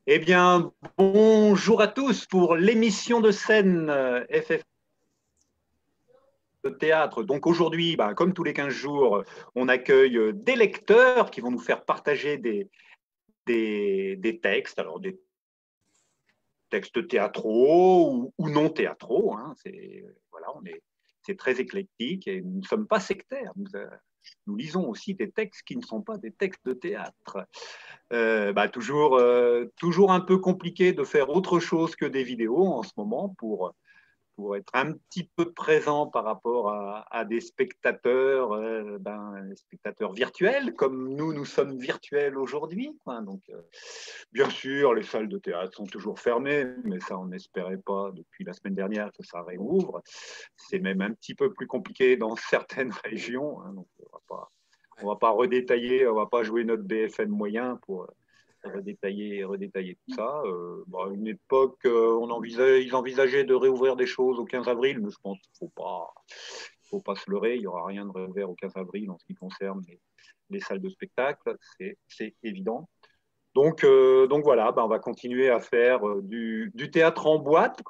Eh bien, bonjour à tous pour l'émission de scène FF de théâtre. Donc aujourd'hui, comme tous les 15 jours, on accueille des lecteurs qui vont nous faire partager des textes, alors des textes théâtraux ou non théâtraux. Hein. Voilà, c'est très éclectique et nous ne sommes pas sectaires. Nous lisons aussi des textes qui ne sont pas des textes de théâtre. Toujours un peu compliqué de faire autre chose que des vidéos en ce moment pour être un petit peu présent par rapport à des spectateurs, spectateurs virtuels, comme nous sommes virtuels aujourd'hui. Donc, bien sûr, les salles de théâtre sont toujours fermées, mais ça, on n'espérait pas depuis la semaine dernière que ça réouvre. C'est même un petit peu plus compliqué dans certaines régions. Donc, on va pas redétailler, on va pas jouer notre BFM moyen pour redétailler tout ça. À une époque, ils envisageaient de réouvrir des choses au 15 avril, mais je pense qu'il ne faut pas se leurrer. Il n'y aura rien de réouvert au 15 avril en ce qui concerne les salles de spectacle, c'est évident. Donc voilà, on va continuer à faire du théâtre en boîte,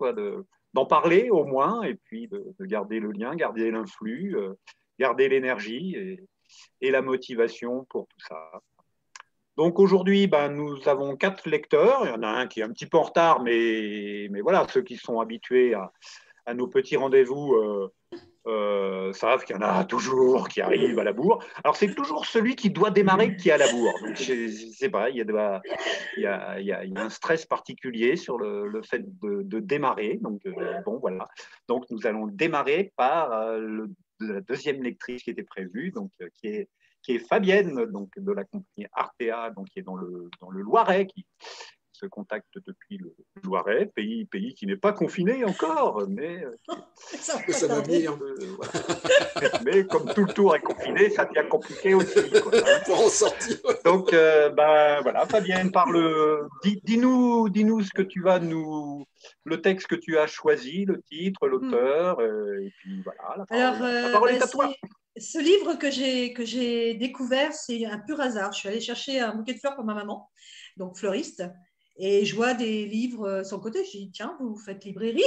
d'en parler au moins, et puis de garder le lien, garder l'influx, garder l'énergie et la motivation pour tout ça. Donc aujourd'hui, nous avons 4 lecteurs. Il y en a un qui est un petit peu en retard, mais voilà, ceux qui sont habitués à nos petits rendez-vous savent qu'il y en a toujours qui arrivent à la bourre. Alors c'est toujours celui qui doit démarrer qui est à la bourre. Donc je sais pas, il y a un stress particulier sur le fait de démarrer. Donc bon, voilà. Donc nous allons démarrer par la deuxième lectrice qui était prévue, donc qui est Fabienne, donc de la compagnie Artea, donc qui est dans le Loiret, qui se contacte depuis le Loiret, pays qui n'est pas confiné encore, mais Ça va pas Ça va tarder. venir voilà. Mais comme tout le tour est confiné, ça devient compliqué aussi, quoi, hein. pour en sortir. Donc, voilà, Fabienne, dis-nous ce que tu vas le texte que tu as choisi, le titre, Hmm. l'auteur, et puis voilà, Alors, la parole est à toi. c'est ce livre que j'ai découvert, c'est un pur hasard. Je suis allée chercher un bouquet de fleurs pour ma maman, donc fleuriste, et je vois des livres sur le côté. Je dis tiens, vous faites librairie?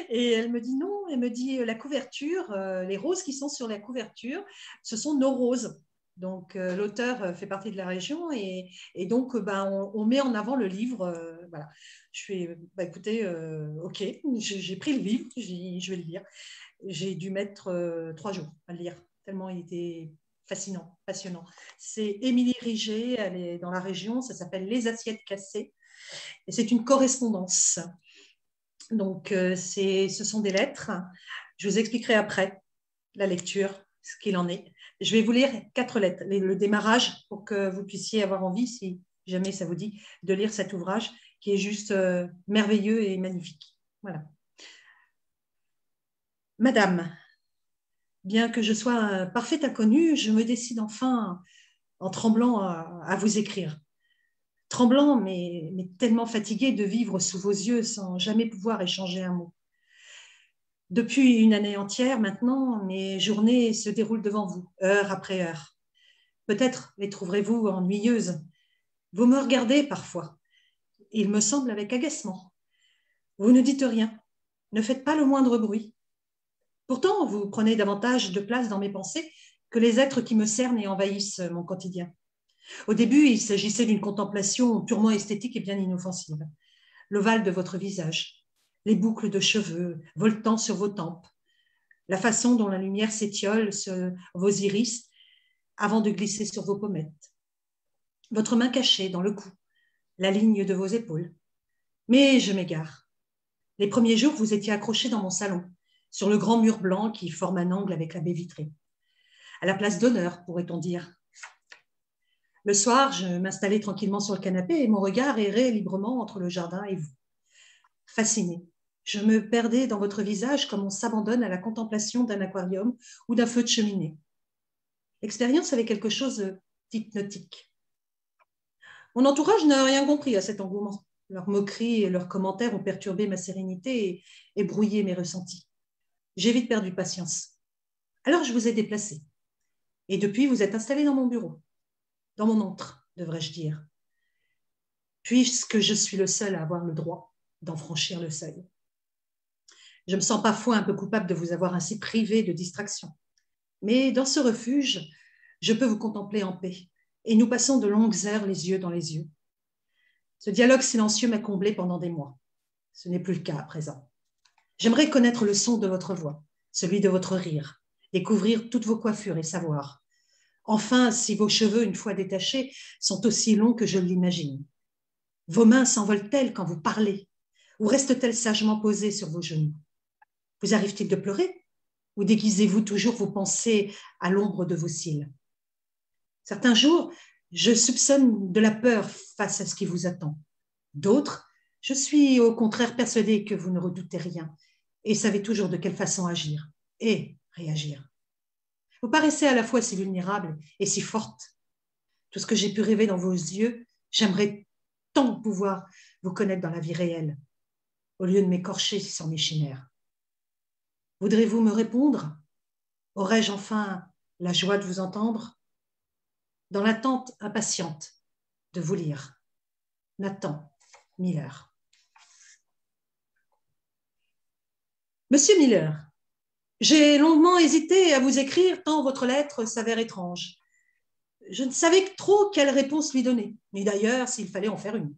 Et elle me dit non. Elle me dit la couverture, les roses qui sont sur la couverture, ce sont nos roses. Donc l'auteur fait partie de la région et donc on met en avant le livre. Voilà. Je fais écoutez, ok, j'ai pris le livre, je vais le lire. J'ai dû mettre 3 jours à le lire, tellement il était fascinant, passionnant. C'est Émilie Riget, elle est dans la région, ça s'appelle Les assiettes cassées, et c'est une correspondance. Donc, ce sont des lettres. Je vous expliquerai après la lecture, ce qu'il en est. Je vais vous lire 4 lettres, le démarrage, pour que vous puissiez avoir envie, si jamais ça vous dit, de lire cet ouvrage qui est juste merveilleux et magnifique. Voilà. Madame, bien que je sois un parfait inconnu, je me décide enfin, en tremblant, à vous écrire. Tremblant, mais tellement fatigué de vivre sous vos yeux sans jamais pouvoir échanger un mot. Depuis une année entière maintenant, mes journées se déroulent devant vous, heure après heure. Peut-être les trouverez-vous ennuyeuses. Vous me regardez parfois, il me semble avec agacement. Vous ne dites rien, ne faites pas le moindre bruit. Pourtant, vous prenez davantage de place dans mes pensées que les êtres qui me cernent et envahissent mon quotidien. Au début, il s'agissait d'une contemplation purement esthétique et bien inoffensive. L'ovale de votre visage, les boucles de cheveux voltant sur vos tempes, la façon dont la lumière s'étiole sur vos iris avant de glisser sur vos pommettes, votre main cachée dans le cou, la ligne de vos épaules. Mais je m'égare. Les premiers jours, vous étiez accroché dans mon salon, sur le grand mur blanc qui forme un angle avec la baie vitrée. À la place d'honneur, pourrait-on dire. Le soir, je m'installais tranquillement sur le canapé et mon regard errait librement entre le jardin et vous. Fasciné, je me perdais dans votre visage comme on s'abandonne à la contemplation d'un aquarium ou d'un feu de cheminée. L'expérience avait quelque chose d'hypnotique. Mon entourage n'a rien compris à cet engouement. Leurs moqueries et leurs commentaires ont perturbé ma sérénité et brouillé mes ressentis. J'ai vite perdu patience. Alors je vous ai déplacé. Et depuis, vous êtes installé dans mon bureau. Dans mon antre, devrais-je dire. puisque je suis le seul à avoir le droit d'en franchir le seuil. Je me sens parfois un peu coupable de vous avoir ainsi privé de distraction. Mais dans ce refuge, je peux vous contempler en paix, et nous passons de longues heures les yeux dans les yeux. Ce dialogue silencieux m'a comblé pendant des mois. Ce n'est plus le cas à présent. J'aimerais connaître le son de votre voix, celui de votre rire, découvrir toutes vos coiffures et savoir. Enfin, si vos cheveux, une fois détachés, sont aussi longs que je l'imagine. Vos mains s'envolent-elles quand vous parlez, ou restent-elles sagement posées sur vos genoux? Vous arrive-t-il de pleurer, ou déguisez-vous toujours vos pensées à l'ombre de vos cils? Certains jours, je soupçonne de la peur face à ce qui vous attend. D'autres, je suis au contraire persuadée que vous ne redoutez rien et savez toujours de quelle façon agir et réagir. Vous paraissez à la fois si vulnérable et si forte. Tout ce que j'ai pu rêver dans vos yeux, j'aimerais tant pouvoir vous connaître dans la vie réelle, au lieu de m'écorcher sur mes chimères. Voudrez-vous me répondre? Aurais-je enfin la joie de vous entendre? Dans l'attente impatiente de vous lire. Nathan Miller. Monsieur Miller, j'ai longuement hésité à vous écrire tant votre lettre s'avère étrange. Je ne savais que trop quelle réponse lui donner, ni d'ailleurs s'il fallait en faire une.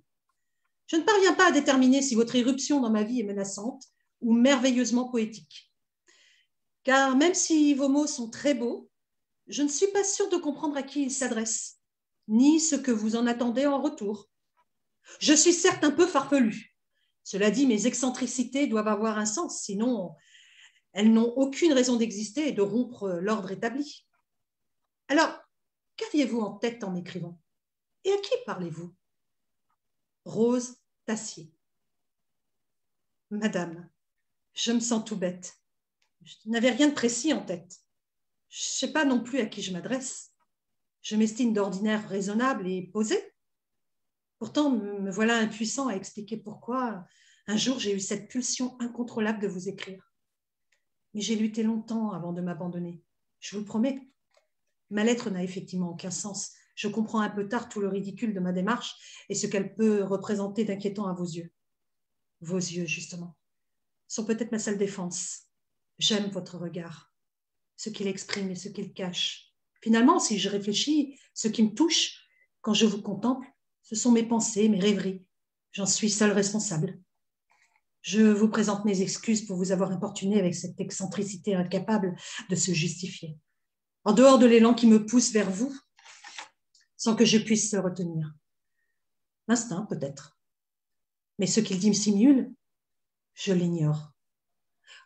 Je ne parviens pas à déterminer si votre irruption dans ma vie est menaçante ou merveilleusement poétique. Car même si vos mots sont très beaux, je ne suis pas sûre de comprendre à qui ils s'adressent, ni ce que vous en attendez en retour. Je suis certes un peu farfelue. Cela dit, mes excentricités doivent avoir un sens, sinon elles n'ont aucune raison d'exister et de rompre l'ordre établi. Alors, qu'aviez-vous en tête en écrivant? Et à qui parlez-vous? Rose Tassier. Madame, je me sens tout bête. Je n'avais rien de précis en tête. Je ne sais pas non plus à qui je m'adresse. Je m'estime d'ordinaire raisonnable et posé. Pourtant, me voilà impuissant à expliquer pourquoi un jour j'ai eu cette pulsion incontrôlable de vous écrire. Mais j'ai lutté longtemps avant de m'abandonner. Je vous le promets. Ma lettre n'a effectivement aucun sens. Je comprends un peu tard tout le ridicule de ma démarche et ce qu'elle peut représenter d'inquiétant à vos yeux. Vos yeux, justement, sont peut-être ma seule défense. J'aime votre regard, ce qu'il exprime et ce qu'il cache. Finalement, si je réfléchis, ce qui me touche quand je vous contemple, ce sont mes pensées, mes rêveries. J'en suis seule responsable. Je vous présente mes excuses pour vous avoir importuné avec cette excentricité incapable de se justifier. En dehors de l'élan qui me pousse vers vous, sans que je puisse le retenir. L'instinct, peut-être. Mais ce qu'il dit me simule, je l'ignore.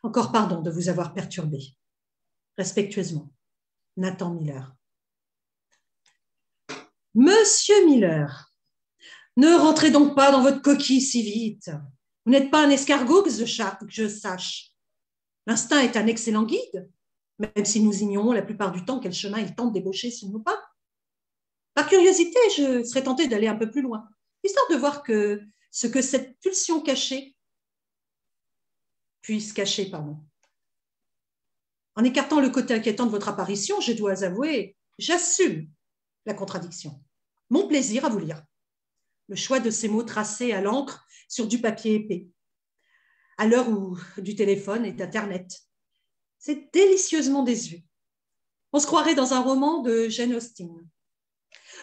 Encore pardon de vous avoir perturbé. Respectueusement, Nathan Miller. Monsieur Miller, ne rentrez donc pas dans votre coquille si vite. Vous n'êtes pas un escargot que je sache. L'instinct est un excellent guide, même si nous ignorons la plupart du temps quel chemin il tente d'ébaucher sous nos pas. Par curiosité, je serais tentée d'aller un peu plus loin, histoire de voir ce que cette pulsion puisse cacher. En écartant le côté inquiétant de votre apparition, je dois avouer, j'assume la contradiction. Mon plaisir à vous lire. Le choix de ces mots tracés à l'encre sur du papier épais. À l'heure du téléphone et d'Internet. C'est délicieusement désuet. On se croirait dans un roman de Jane Austen.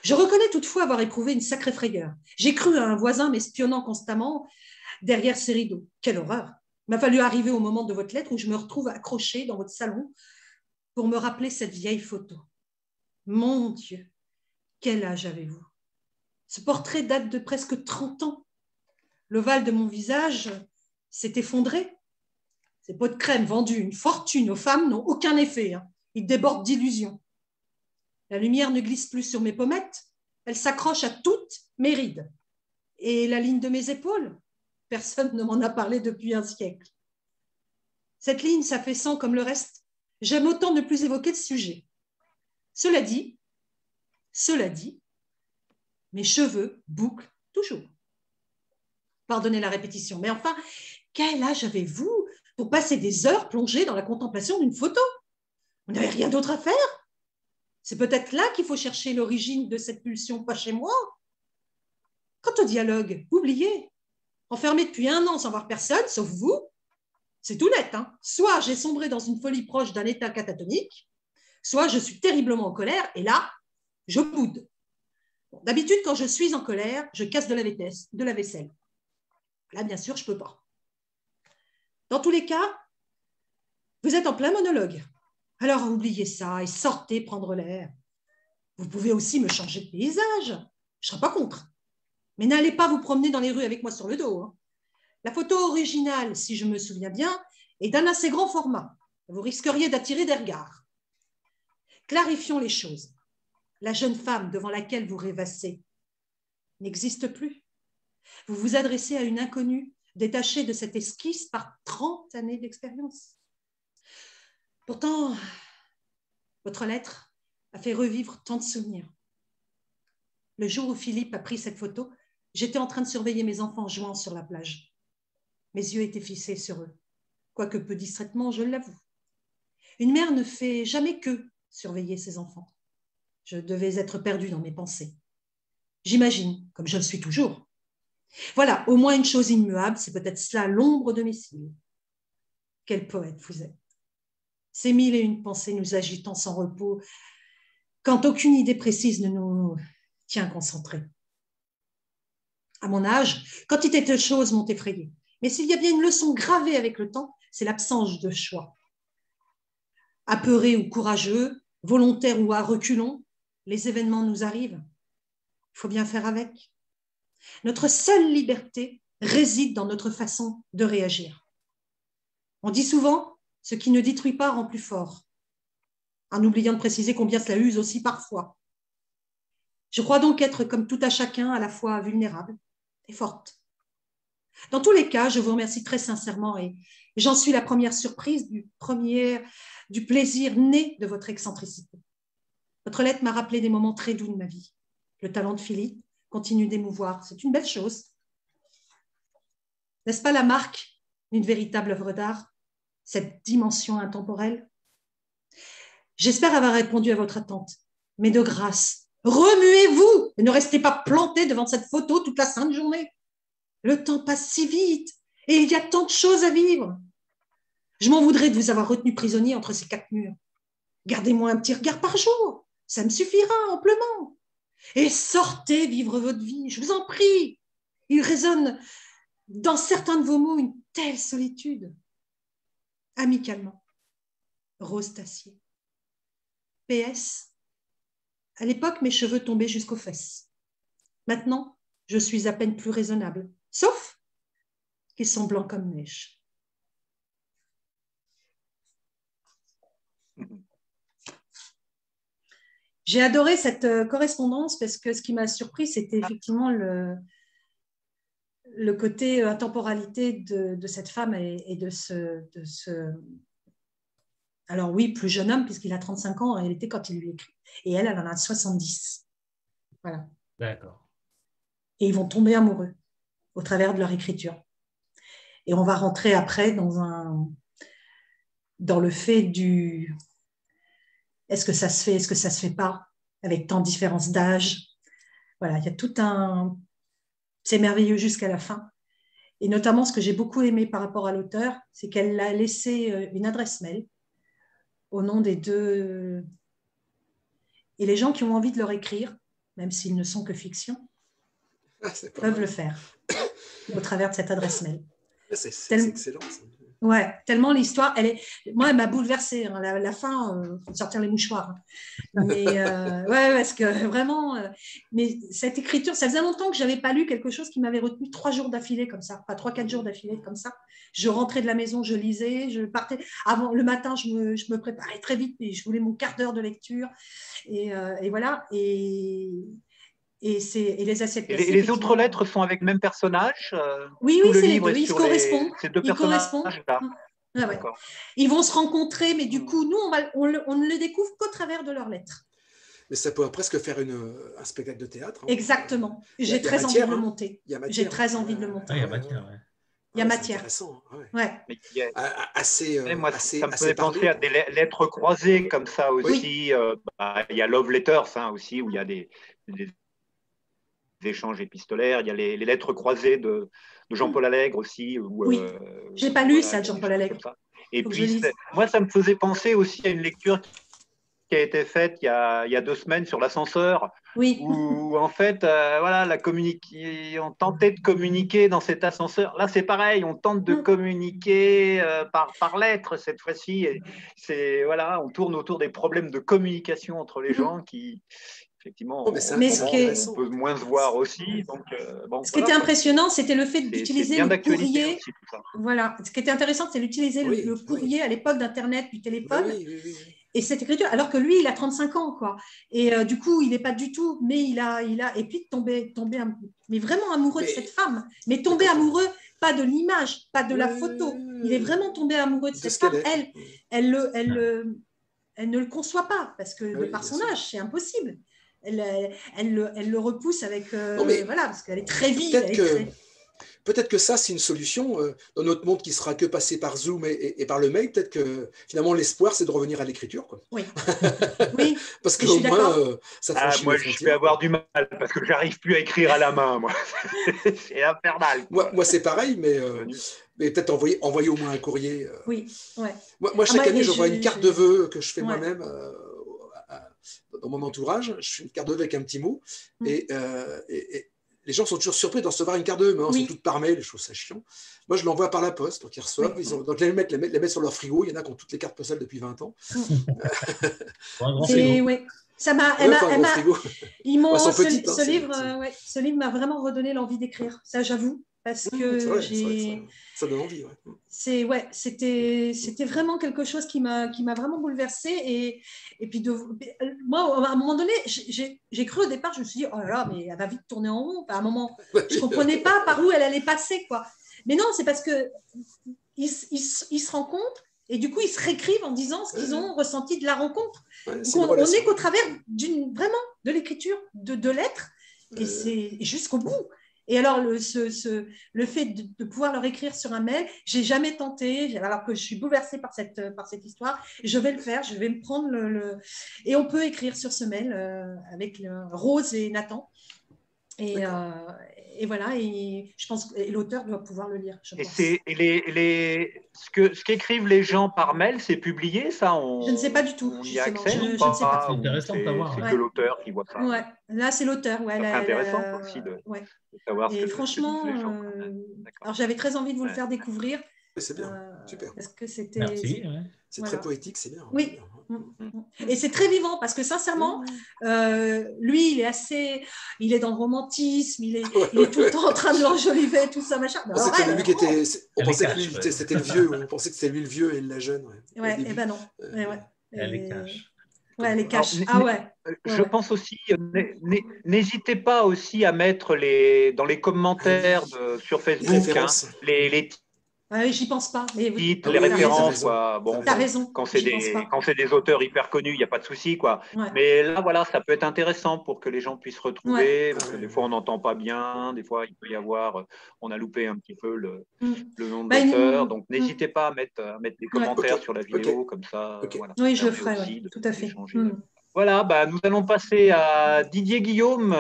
Je reconnais toutefois avoir éprouvé une sacrée frayeur. J'ai cru à un voisin m'espionnant constamment derrière ses rideaux. Quelle horreur! Il m'a fallu arriver au moment de votre lettre où je me retrouve accrochée dans votre salon pour me rappeler cette vieille photo. Mon Dieu, quel âge avez-vous? Ce portrait date de presque 30 ans. L'ovale de mon visage s'est effondré. Ces pots de crème vendus une fortune aux femmes n'ont aucun effet. Ils débordent d'illusions. La lumière ne glisse plus sur mes pommettes. Elle s'accroche à toutes mes rides. Et la ligne de mes épaules, personne ne m'en a parlé depuis un siècle. Cette ligne s'affaissant comme le reste, j'aime autant ne plus évoquer de sujet. Cela dit, mes cheveux bouclent toujours. Pardonnez la répétition, mais enfin, quel âge avez-vous pour passer des heures plongées dans la contemplation d'une photo? Vous n'avez rien d'autre à faire? C'est peut-être là qu'il faut chercher l'origine de cette pulsion, pas chez moi. Quant au dialogue, oubliez. Enfermé depuis 1 an sans voir personne, sauf vous, c'est tout net. Hein. Soit j'ai sombré dans une folie proche d'un état catatonique, soit je suis terriblement en colère, et là, je boude. Bon, d'habitude, quand je suis en colère, je casse de la vaisselle. Là, bien sûr, je ne peux pas. Dans tous les cas, vous êtes en plein monologue. Alors, oubliez ça et sortez prendre l'air. Vous pouvez aussi me changer de paysage. Je ne serai pas contre. Mais n'allez pas vous promener dans les rues avec moi sur le dos. Hein. La photo originale, si je me souviens bien, est d'un assez grand format. Vous risqueriez d'attirer des regards. Clarifions les choses. La jeune femme devant laquelle vous rêvassez n'existe plus. Vous vous adressez à une inconnue détachée de cette esquisse par 30 années d'expérience. Pourtant, votre lettre a fait revivre tant de souvenirs. Le jour où Philippe a pris cette photo, j'étais en train de surveiller mes enfants jouant sur la plage. Mes yeux étaient fixés sur eux, quoique peu distraitement, je l'avoue. Une mère ne fait jamais que surveiller ses enfants. Je devais être perdue dans mes pensées. J'imagine, comme je le suis toujours. Voilà, au moins une chose immuable, c'est peut-être cela l'ombre de mes cils. Quel poète vous êtes. Ces 1001 pensées nous agitant sans repos, quand aucune idée précise ne nous tient concentrés. À mon âge, quantité de choses m'ont effrayée. Mais s'il y a bien une leçon gravée avec le temps, c'est l'absence de choix. Apeurés ou courageux, volontaires ou à reculons, les événements nous arrivent. Il faut bien faire avec. Notre seule liberté réside dans notre façon de réagir. On dit souvent, ce qui ne détruit pas rend plus fort, en oubliant de préciser combien cela use aussi parfois. Je crois donc être comme tout à chacun, à la fois vulnérable et forte. Dans tous les cas, je vous remercie très sincèrement et j'en suis la première surprise du plaisir né de votre excentricité. Votre lettre m'a rappelé des moments très doux de ma vie. Le talent de Philippe continue d'émouvoir. C'est une belle chose. N'est-ce pas la marque d'une véritable œuvre d'art, cette dimension intemporelle? J'espère avoir répondu à votre attente, mais de grâce, remuez-vous et ne restez pas plantés devant cette photo toute la sainte journée. Le temps passe si vite et il y a tant de choses à vivre. Je m'en voudrais de vous avoir retenu prisonnier entre ces 4 murs. Gardez-moi un petit regard par jour, ça me suffira amplement. Et sortez vivre votre vie, je vous en prie. Il résonne dans certains de vos mots une telle solitude. Amicalement, Rose Tassier. PS, à l'époque, mes cheveux tombaient jusqu'aux fesses. Maintenant, je suis à peine plus raisonnable, sauf qu'ils sont blancs comme neige. J'ai adoré cette correspondance parce que ce qui m'a surpris, c'était effectivement le côté intemporalité de cette femme et de ce... Alors oui, plus jeune homme, puisqu'il a 35 ans en réalité quand il lui écrit. Et elle en a 70. Voilà. D'accord. Et ils vont tomber amoureux au travers de leur écriture. Et on va rentrer après dans le fait du... Est-ce que ça se fait, est-ce que ça ne se fait pas, avec tant de différences d'âge. Voilà, il y a tout un... C'est merveilleux jusqu'à la fin. Et notamment, ce que j'ai beaucoup aimé par rapport à l'auteur, c'est qu'elle a laissé une adresse mail au nom des deux. Et les gens qui ont envie de leur écrire, même s'ils ne sont que fiction, peuvent le faire au travers de cette adresse mail. C'est excellent. Ça. Ouais, tellement l'histoire, moi, elle m'a bouleversée. Hein, la fin, faut sortir les mouchoirs. Hein. Mais ouais, parce que vraiment, mais cette écriture, ça faisait longtemps que je n'avais pas lu quelque chose qui m'avait retenu 3 jours d'affilée comme ça, pas 3-4 jours d'affilée comme ça. Je rentrais de la maison, je lisais, je partais. Avant le matin, je me préparais très vite, et je voulais mon quart d'heure de lecture. Et voilà. Et les assiettes glacées. Et les autres lettres sont avec le même personnage Oui, tout le c'est livre les deux. Ils se correspondent. Ces deux personnages-là. Ah ouais. Ils vont se rencontrer, mais du coup, nous, on ne le découvre qu'au travers de leurs lettres. Mais ça pourrait presque faire un spectacle de théâtre. Hein. Exactement. J'ai très envie de le monter. J'ai très envie de le monter. Il y a matière, ouais. Il y a matière. Intéressant. Ouais. Assez. Moi, ça me faisait penser à des lettres croisées comme ça aussi. Oui. Il y a Love Letters aussi, où il y a des échanges épistolaires. Il y a les lettres croisées de Jean-Paul Allègre aussi. Oui, j'ai pas lu ça, de Jean-Paul Allègre. Et puis, moi, ça me faisait penser aussi à une lecture qui a été faite il y a 2 semaines sur l'ascenseur, où en fait, on tentait de communiquer dans cet ascenseur. Là, c'est pareil, on tente de communiquer par lettres cette fois-ci. On tourne autour des problèmes de communication entre les gens qui, effectivement, on peut moins se voir aussi. Donc, ce qui était impressionnant, c'était le fait d'utiliser le courrier. Aussi, voilà. Ce qui était intéressant, c'est d'utiliser le courrier à l'époque d'Internet, du téléphone. Et cette écriture, alors que lui, il a 35 ans, quoi. Et du coup, il n'est pas du tout, mais il a, et puis tomber mais vraiment amoureux de cette femme, mais tomber amoureux, pas de l'image, pas de la photo. Il est vraiment tombé amoureux de cette femme. Elle ne le conçoit pas, parce que de par son âge, c'est impossible. Elle le repousse avec, voilà, parce qu'elle est très vive. Peut-être que ça, c'est une solution dans notre monde qui sera que passé par Zoom et par le mail. Peut-être que finalement, l'espoir, c'est de revenir à l'écriture. Oui. Parce qu'au moins, ça franchit moi, les frontières. Je vais avoir du mal parce que j'arrive plus à écrire à la main, moi. C'est infernal. Moi, c'est pareil, mais peut-être envoyer au moins un courrier. Oui, ouais. Moi, chaque année, j'envoie une carte de vœux que je fais moi-même dans mon entourage. Je fais une carte de vœux avec un petit mot. Et les gens sont toujours surpris de recevoir une carte de vœux, mais c'est toutes par mail, je trouve ça chiant. Moi, je l'envoie par la poste, donc ils reçoivent. Donc les mettent sur leur frigo. Il y en a qui ont toutes les cartes postales depuis 20 ans. Ça m'a. Ce livre m'a vraiment redonné l'envie d'écrire. Ça, j'avoue, parce que ça donne envie. C'était vraiment quelque chose qui m'a vraiment bouleversée. Et puis, moi, à un moment donné, j'ai cru au départ, je me suis dit, oh là là, mais elle va vite tourner en rond. À un moment, je ne comprenais pas par où elle allait passer, quoi. Mais non, c'est parce qu'ils se rencontrent et du coup, ils se réécrivent en disant ce qu'ils ont ressenti de la rencontre. On n'est qu'au travers vraiment de l'écriture, de lettres, et c'est jusqu'au bout. Et alors, le fait de pouvoir leur écrire sur un mail, j'ai jamais tenté, alors que je suis bouleversée par cette histoire. Je vais le faire, je vais me prendre et on peut écrire sur ce mail avec Rose et Nathan. Et voilà, et je pense que l'auteur doit pouvoir le lire. Ce qu'écrivent les gens par mail, c'est publié, ça Je ne sais pas du tout. On y a accès je ne sais pas. C'est intéressant de savoir. C'est que l'auteur qui voit ça. Ouais. Là, c'est l'auteur. C'est intéressant aussi de savoir ce que franchement, les gens. Alors j'avais très envie de vous le faire découvrir. C'est bien, super. Parce que c'était. Merci. C'est très poétique, c'est bien. Oui. Et c'est très vivant parce que sincèrement, lui, il est dans le romantisme, il est tout le temps en train de l'enjoliver, tout ça, machin. On pensait que lui, c'était le vieux, on pensait que c'était lui le vieux et la jeune. Ouais, et ben non. Elle les cache. Ouais, elle les cache. Je pense aussi, n'hésitez pas aussi à mettre dans les commentaires sur Facebook les j'y pense pas. Mais titres, les références, quoi. Bon, t'as raison. Quand c'est des auteurs hyper connus, il n'y a pas de souci, quoi. Ouais. Mais là, voilà, ça peut être intéressant pour que les gens puissent retrouver, parce que des fois, on n'entend pas bien, des fois, il peut y avoir, on a loupé un petit peu le nom de l'auteur. Donc, n'hésitez pas à mettre des commentaires sur la vidéo, comme ça. Voilà, oui, je le ferai, tout à fait. Voilà, nous allons passer à Didier Guillaume,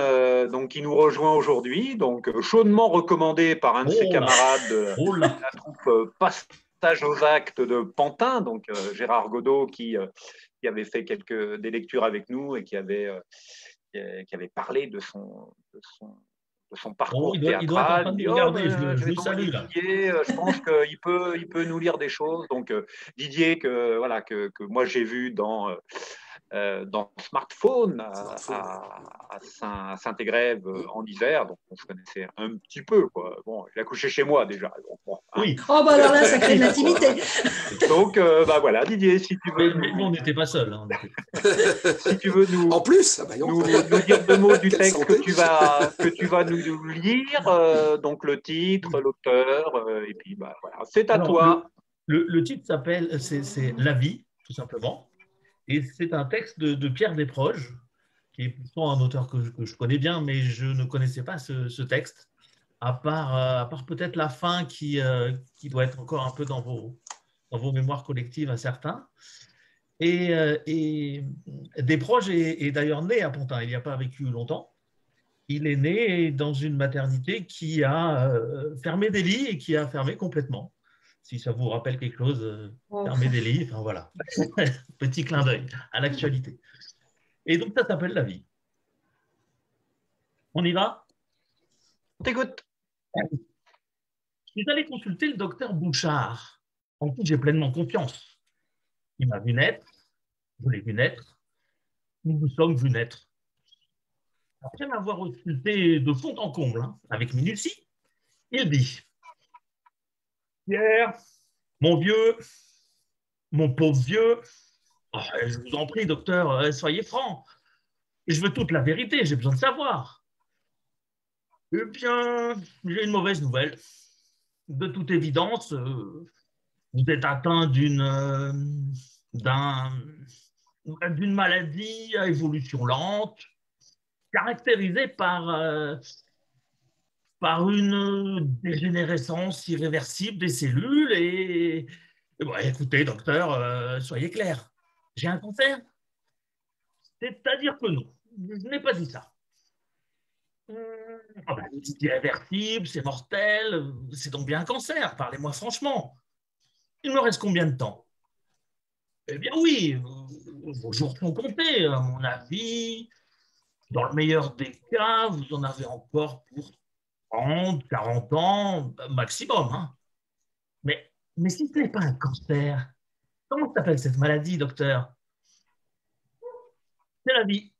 qui nous rejoint aujourd'hui, chaudement recommandé par un de ses camarades de la troupe Passage aux actes de Pantin, Gérard Godot, qui avait fait des lectures avec nous et qui avait parlé de son parcours théâtral. Je le salue, là. Didier, je pense qu'il peut nous lire des choses. Donc Didier, que moi j'ai vu dans Smartphone à Saint-Égrève en Isère, donc on se connaissait un petit peu, quoi. Bon, il a couché chez moi déjà. Donc, bon, oui. Alors là, ça crée de l'intimité. Donc voilà, Didier, si tu veux. Mais on n'était pas seuls. Si tu veux nous. En plus, nous dire 2 mots du texte que tu vas nous lire, donc le titre, l'auteur, et puis voilà, c'est à toi. Le titre s'appelle, c'est La vie, tout simplement. Et c'est un texte de Pierre Desproges, qui est pourtant un auteur que je connais bien, mais je ne connaissais pas ce texte, à part peut-être la fin qui doit être encore un peu dans vos mémoires collectives à certains. Et Desproges est d'ailleurs né à Pantin, il n'y a pas vécu longtemps. Il est né dans une maternité qui a fermé des lits et qui a fermé complètement. Si ça vous rappelle quelque chose, fermer des lits, enfin voilà. Petit clin d'œil à l'actualité. Et donc, ça s'appelle la vie. On y va? On t'écoute. Je suis allé consulter le docteur Bouchard, en qui j'ai pleinement confiance. Il m'a vu naître, je l'ai vu naître, nous nous sommes vus naître. Après m'avoir ausculté de fond en comble, avec minutie, il dit: Pierre, mon vieux, mon pauvre vieux, oh, je vous en prie, docteur, soyez franc. Je veux toute la vérité, j'ai besoin de savoir. Eh bien, j'ai une mauvaise nouvelle. De toute évidence, vous êtes atteint d'une maladie à évolution lente, caractérisée par une dégénérescence irréversible des cellules et bon, écoutez, docteur, soyez clair. J'ai un cancer? C'est-à-dire que non, je n'ai pas dit ça. Ah ben, c'est irréversible, c'est mortel, c'est donc bien un cancer, parlez-moi franchement. Il me reste combien de temps? Eh bien oui, vos jours sont comptés, à mon avis. Dans le meilleur des cas, vous en avez encore pour 30, 40 ans maximum. Hein. Mais si ce n'est pas un cancer, comment s'appelle cette maladie, docteur? C'est la vie.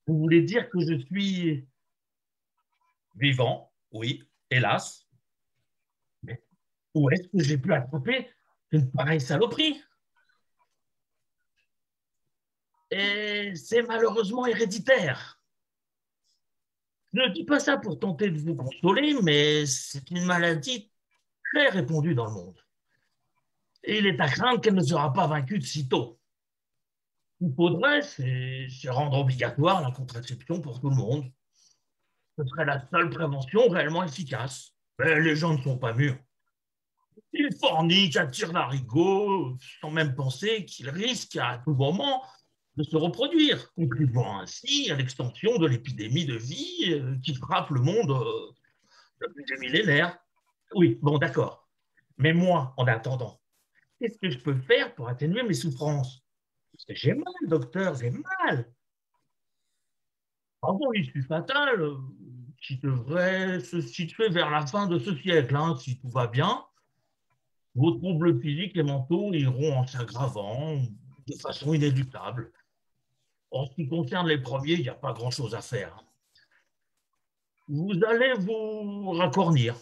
Vous voulez dire que je suis vivant? Oui, hélas. Mais où est-ce que j'ai pu attraper une pareille saloperie? Et c'est malheureusement héréditaire. Je ne dis pas ça pour tenter de vous consoler, mais c'est une maladie très répandue dans le monde. Et il est à craindre qu'elle ne sera pas vaincue de sitôt. Ce qu'il faudrait, c'est rendre obligatoire la contraception pour tout le monde. Ce serait la seule prévention réellement efficace. Mais les gens ne sont pas mûrs. Ils forniquent à tire-larigot, sans même penser qu'ils risquent à tout moment de se reproduire, contribuant ainsi à l'extension de l'épidémie de vie qui frappe le monde depuis des millénaires. Oui, bon, d'accord. Mais moi, en attendant, qu'est-ce que je peux faire pour atténuer mes souffrances? J'ai mal, docteur, j'ai mal. Avant l'issue fatale, qui devrait se situer vers la fin de ce siècle, hein, si tout va bien, vos troubles physiques et mentaux iront en s'aggravant de façon inéluctable. En ce qui concerne les premiers, il n'y a pas grand-chose à faire. Vous allez vous racornir,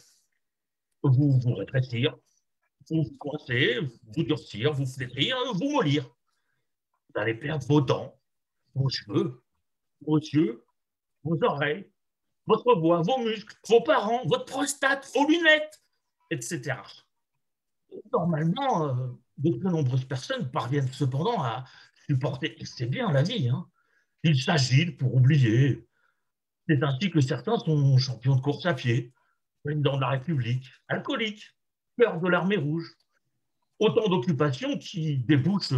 vous vous rétrécir, vous coincer, vous durcir, vous flétrir, vous mollir. Vous allez perdre vos dents, vos cheveux, vos yeux, vos oreilles, votre voix, vos muscles, vos parents, votre prostate, vos lunettes, etc. Normalement, de très nombreuses personnes parviennent cependant à supporter, et c'est bien la vie, hein. Il s'agit pour oublier. C'est ainsi que certains sont champions de course à pied, président de la République, alcooliques, cœur de l'armée rouge. Autant d'occupations qui débouchent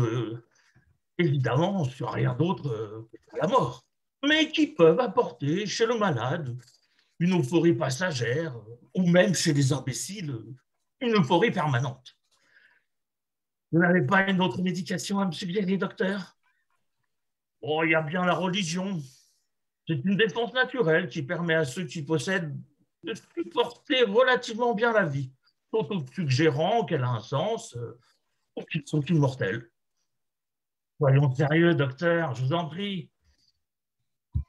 évidemment sur rien d'autre qu'à la mort, mais qui peuvent apporter chez le malade une euphorie passagère ou même chez les imbéciles une euphorie permanente. Vous n'avez pas une autre médication à me suggérer, docteur? Oh, il y a bien la religion. C'est une défense naturelle qui permet à ceux qui possèdent de supporter relativement bien la vie, tout en suggérant qu'elle a un sens pour qu'ils sont immortels. Soyons sérieux, docteur, je vous en prie.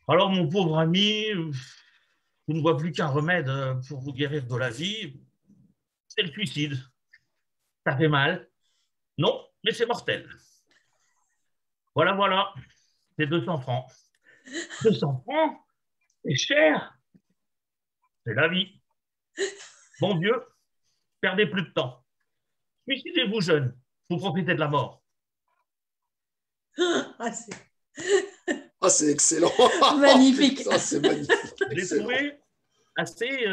Alors, mon pauvre ami, je ne vois plus qu'un remède pour vous guérir de la vie, c'est le suicide. Ça fait mal? Non, mais c'est mortel. Voilà, voilà, c'est 200 francs. 200 francs? C'est cher. C'est la vie. Bon Dieu, perdez plus de temps. Suicidez-vous jeune, vous profitez de la mort. Ah, c'est excellent. Magnifique. Oh, putain, c'est magnifique. J'ai trouvé assez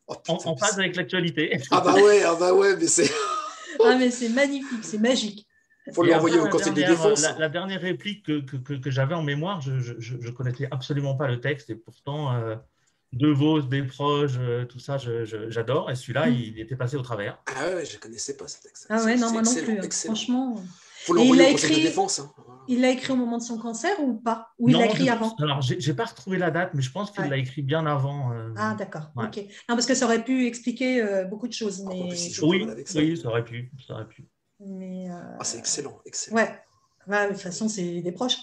en phase avec l'actualité. Ah bah ouais, mais c'est... Ah mais c'est magnifique, c'est magique. Il faut l'envoyer au conseil de défense. La dernière réplique que j'avais en mémoire, je ne connaissais absolument pas le texte et pourtant, De Vos, des proches, tout ça, j'adore. Et celui-là, il était passé au travers. Ah ouais, je ne connaissais pas ce texte. Ah ouais, non, moi non plus. Excellent. Franchement. Il faut l'envoyer au conseil de défense. Il l'a écrit au moment de son cancer ou pas? Ou il Non, l'a écrit avant? Alors, je n'ai pas retrouvé la date, mais je pense qu'il l'a écrit bien avant. Ah, d'accord. Ouais. Ok. Non, parce que ça aurait pu expliquer beaucoup de choses. Mais... Oui, ça aurait pu. Mais c'est excellent. Ouais. De toute façon, c'est des proches.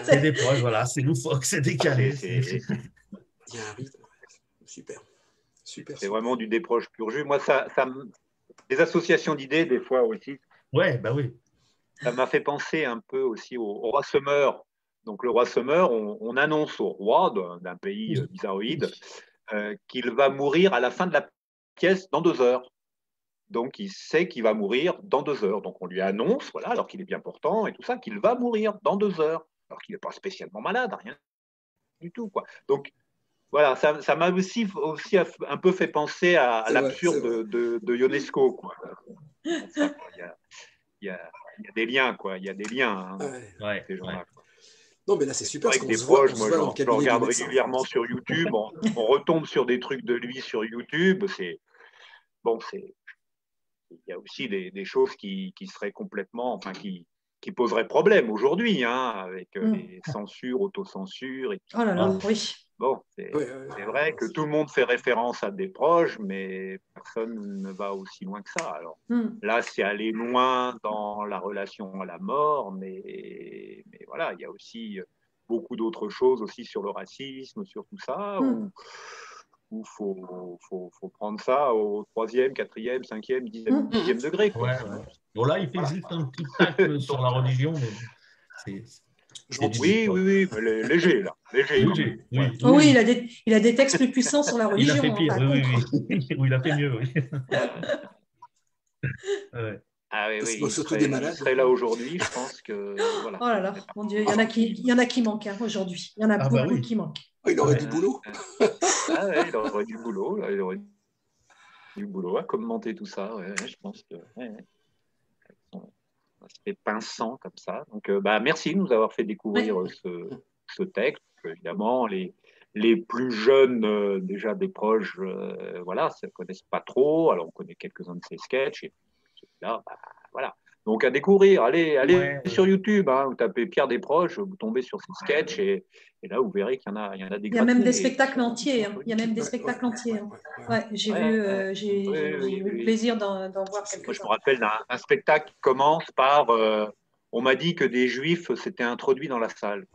C'est des proches, voilà. C'est loufoque, c'est décalé. Il y a un rythme. Super. C'est vraiment du déproche pur jus. Moi, les associations d'idées, des fois aussi. Ouais, bah oui. Ça m'a fait penser un peu aussi au roi Semeur. Donc, le roi Semeur, on annonce au roi d'un pays bizarroïde qu'il va mourir à la fin de la pièce dans 2 heures. Donc, il sait qu'il va mourir dans 2 heures. Donc, on lui annonce, voilà, alors qu'il est bien portant et tout ça, qu'il va mourir dans 2 heures. Alors qu'il n'est pas spécialement malade, rien du tout, quoi. Donc, voilà, ça m'a aussi un peu fait penser à l'absurde de Ionesco, quoi. Il y a des liens, quoi. Il y a des liens, ces gens-là. Non, mais là, c'est super. C'est vrai que des proches, moi, je regarde régulièrement sur YouTube. On retombe sur des trucs de lui sur YouTube. Il y a aussi des choses qui seraient complètement, enfin, qui poseraient problème aujourd'hui, avec les censures, autocensures. Et oh là là, oui. Bon, c'est vrai que tout le monde fait référence à des proches, mais personne ne va aussi loin que ça. Alors là, c'est aller loin dans la relation à la mort, mais voilà, il y a aussi beaucoup d'autres choses aussi sur le racisme, sur tout ça, où faut prendre ça au 3e, 4e, 5e, 10e degré. Quoi. Ouais. Bon, là, il fait juste un petit tacle sur la religion, mais oui, mais léger, là. Léger. Oui. Oh, oui, il a des textes plus puissants sur la religion. Il a fait pire, oui, il a fait mieux, oui. Ouais. Ah oui, il serait là aujourd'hui, je pense que... Voilà. Oh là là, mon Dieu, il y en a qui manquent aujourd'hui. Il y en a beaucoup qui manquent. Il aurait du boulot. Il aurait du boulot. Il aurait du boulot à commenter tout ça. Je pense que... C'est pinçant comme ça. Donc, merci de nous avoir fait découvrir ce texte. Évidemment, les plus jeunes, déjà des proches, voilà, ne connaissent pas trop. Alors, on connaît quelques-uns de ses sketchs. Et là, voilà. Donc, à découvrir. Allez sur YouTube, vous tapez Pierre Desproges, vous tombez sur ses sketchs et là, vous verrez qu'il y en a des. Il y a même des spectacles entiers. Il y a même des spectacles entiers. J'ai eu le plaisir d'en voir quelques-uns. Moi, je me rappelle d'un spectacle qui commence par on m'a dit que des Juifs s'étaient introduits dans la salle.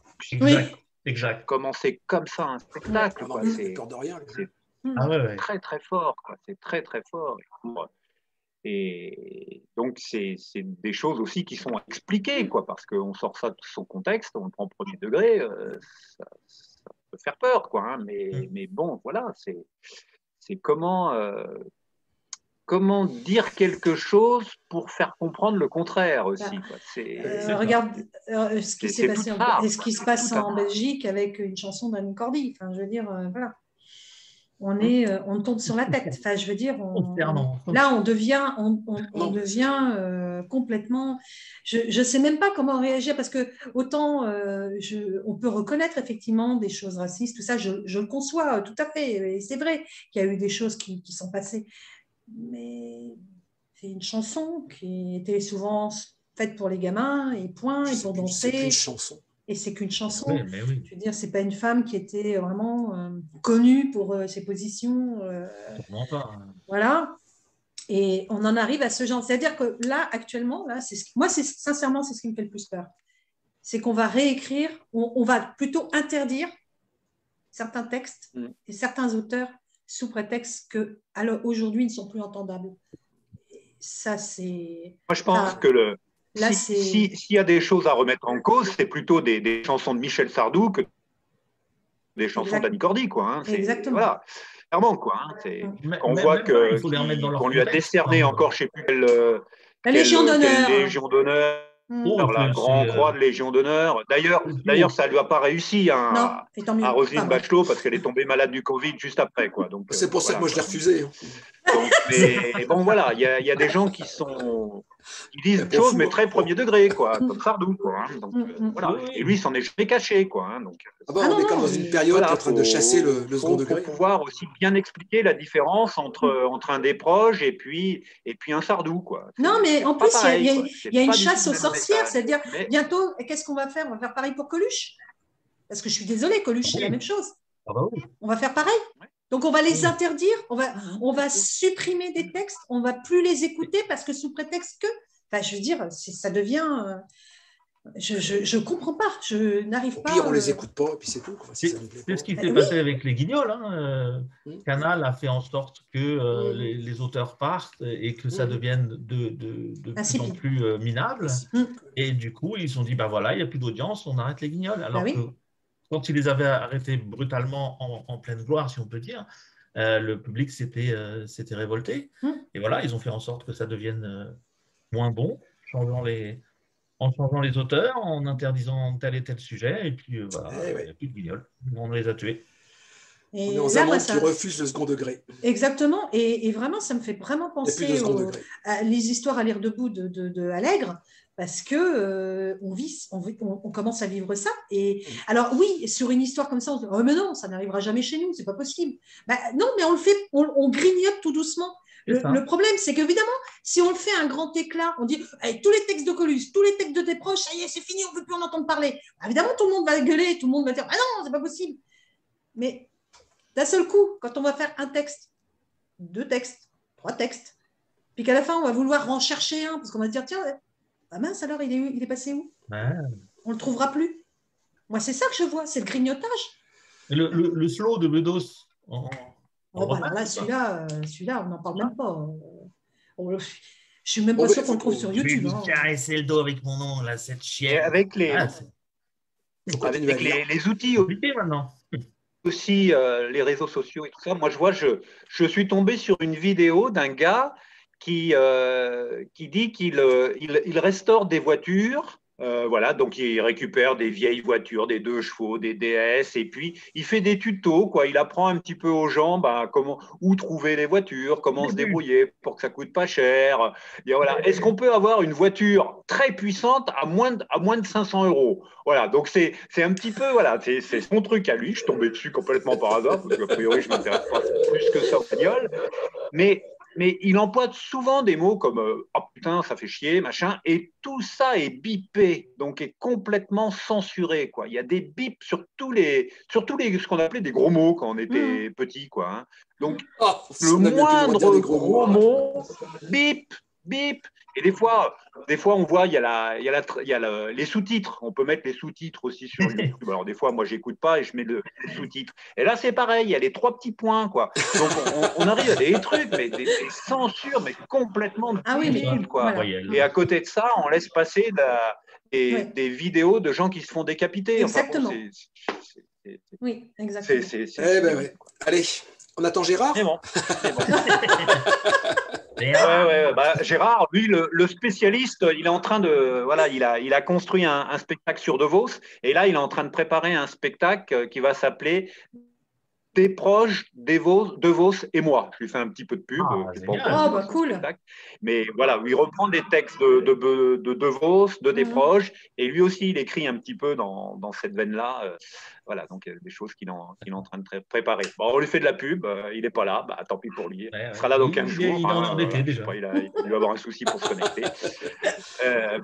Exact. Commencer comme ça un spectacle, c'est très très fort, quoi. C'est très très fort. Et donc c'est des choses aussi qui sont expliquées, quoi, parce qu'on sort ça de son contexte, on le prend au premier degré, ça peut faire peur, quoi. Mais bon, voilà, c'est comment dire quelque chose pour faire comprendre le contraire aussi. Quoi. Regarde ce qui s'est passé ce qui se passe en Belgique avec une chanson d'Annie Cordy. Enfin, je veux dire, voilà. On tombe sur la tête. Enfin, je veux dire, là, on devient complètement. Je ne sais même pas comment réagir parce que autant on peut reconnaître effectivement des choses racistes, tout ça, je le conçois tout à fait. Et c'est vrai qu'il y a eu des choses qui sont passées. Mais c'est une chanson qui était souvent faite pour les gamins et point, et pour danser. C'est une chanson. Et c'est qu'une chanson. Oui. Je veux dire, c'est pas une femme qui était vraiment connue pour ses positions. Voilà. Et on en arrive à ce genre. C'est-à-dire que là, actuellement, sincèrement, c'est ce qui me fait le plus peur. C'est qu'on va réécrire, on va plutôt interdire certains textes et certains auteurs sous prétexte qu'aujourd'hui, ils ne sont plus entendables. Ça, c'est... Moi, je pense que s'il y a des choses à remettre en cause, c'est plutôt des chansons de Michel Sardou que des chansons d'Annie Cordy, quoi. Exactement. Voilà, clairement, quoi. On voit qu'on lui a décerné encore, je ne sais plus la Légion d'honneur. La Grande Croix de Légion d'honneur. D'ailleurs, ça ne lui a pas réussi à Roselyne Bachelot parce qu'elle est tombée malade du Covid juste après. C'est pour ça que moi je l'ai refusé. Mais bon, voilà, il y a des gens qui sont ils disent une chose, mais très premier degré, quoi, comme Sardou, quoi. Hein. Donc, voilà. Et lui, il s'en est jamais caché, quoi. Hein. Donc, on est comme dans une période qui est en train de chasser le second degré. Il faut pouvoir aussi bien expliquer la différence entre un des proches et puis un Sardou, quoi. Non, mais en plus, il y a une chasse aux sorcières, c'est-à-dire, bientôt, qu'est-ce qu'on va faire? On va faire pareil pour Coluche? Parce que je suis désolée, Coluche, c'est la même chose. On va faire pareil. Donc, on va les interdire, on va supprimer des textes, on ne va plus les écouter parce que sous prétexte que, enfin, je veux dire, ça devient… je ne comprends pas, je n'arrive pas… Au pire, on ne les écoute pas, et puis c'est tout. C'est ce qui s'est passé avec les Guignols. Hein. Canal a fait en sorte que les auteurs partent et que ça devienne de plus en plus minable. Et du coup, ils se sont dit, bah voilà, il n'y a plus d'audience, on arrête les Guignols. Alors que quand ils les avaient arrêtés brutalement en pleine gloire, si on peut dire, le public s'était révolté. Et voilà, ils ont fait en sorte que ça devienne moins bon, en changeant les auteurs, en interdisant tel et tel sujet. Et puis, voilà, il n'y a plus de Guignols. On les a tués. Et on est dans un monde qui refuse le second degré. Exactement. Et vraiment, ça me fait vraiment penser à les histoires à lire debout de Allègre. Parce que on commence à vivre ça. Et alors oui, sur une histoire comme ça, on se dit oh mais non, ça n'arrivera jamais chez nous, c'est pas possible. Ben, non, mais on le fait, on grignote tout doucement. Le problème, c'est qu'évidemment, si on le fait un grand éclat, on dit hey, tous les textes de Coluche, tous les textes de tes proches, ça y est, c'est fini, on ne veut plus en entendre parler. Évidemment, tout le monde va gueuler, tout le monde va dire ah non, c'est pas possible. Mais d'un seul coup, quand on va faire un texte, 2 textes, 3 textes, puis qu'à la fin, on va vouloir en chercher un, parce qu'on va se dire tiens, ah mince, alors, il est passé où? On ne le trouvera plus. Moi, c'est ça que je vois, c'est le grignotage. Et le slow de Bedos là, celui-là, on n'en parle même pas. Je ne suis même pas sûr qu'on le trouve sur YouTube. Je vais caresser le dos avec mon nom, là, cette chienne. Avec les outils maintenant. Aussi, les réseaux sociaux et tout ça. Moi, je suis tombé sur une vidéo d'un gars qui dit qu'il restaure des voitures. Voilà, donc il récupère des vieilles voitures, des 2 chevaux, des DS, et puis il fait des tutos, quoi. Il apprend un petit peu aux gens où trouver les voitures, comment se débrouiller pour que ça coûte pas cher. Et voilà. Est-ce qu'on peut avoir une voiture très puissante à moins de 500 €? Voilà, donc c'est un petit peu, voilà, c'est son truc à lui. Je suis tombé dessus complètement par hasard, parce qu'a priori, je m'intéresse pas plus que ça aux bagnoles. Mais il emploie souvent des mots comme « oh putain, ça fait chier », machin, et tout ça est bipé, donc est complètement censuré, quoi. Il y a des bips sur tous les ce qu'on appelait des gros mots quand on était petit, quoi. Hein. Donc, le moindre gros mot, bip, bip. Et des fois, on voit, il y a les sous-titres. On peut mettre les sous-titres aussi sur YouTube. Alors, des fois, moi, j'écoute pas et je mets les sous-titres. Et là, c'est pareil, il y a les 3 petits points, quoi. Donc, on arrive à des trucs, mais des censures, mais complètement débiles, quoi. Voilà. Et à côté de ça, on laisse passer des vidéos de gens qui se font décapiter. Exactement. Enfin, oui, exactement. Ouais. Allez, on attend Gérard. C'est bon. Gérard, lui, le spécialiste, il est en train de, voilà, il a construit un spectacle sur De Vos, et là, il est en train de préparer un spectacle qui va s'appeler Des proches, De Vos et moi. Je lui fais un petit peu de pub. Cool. Mais voilà, où il reprend des textes de Vos, de Des proches, et lui aussi, il écrit un petit peu dans cette veine-là. Voilà, donc il y a des choses qu'il est en train de préparer. Bon, on lui fait de la pub, il n'est pas là, tant pis pour lui. Il sera là dans 15 jours. Il est en embêté déjà. Il doit avoir un souci pour se connecter.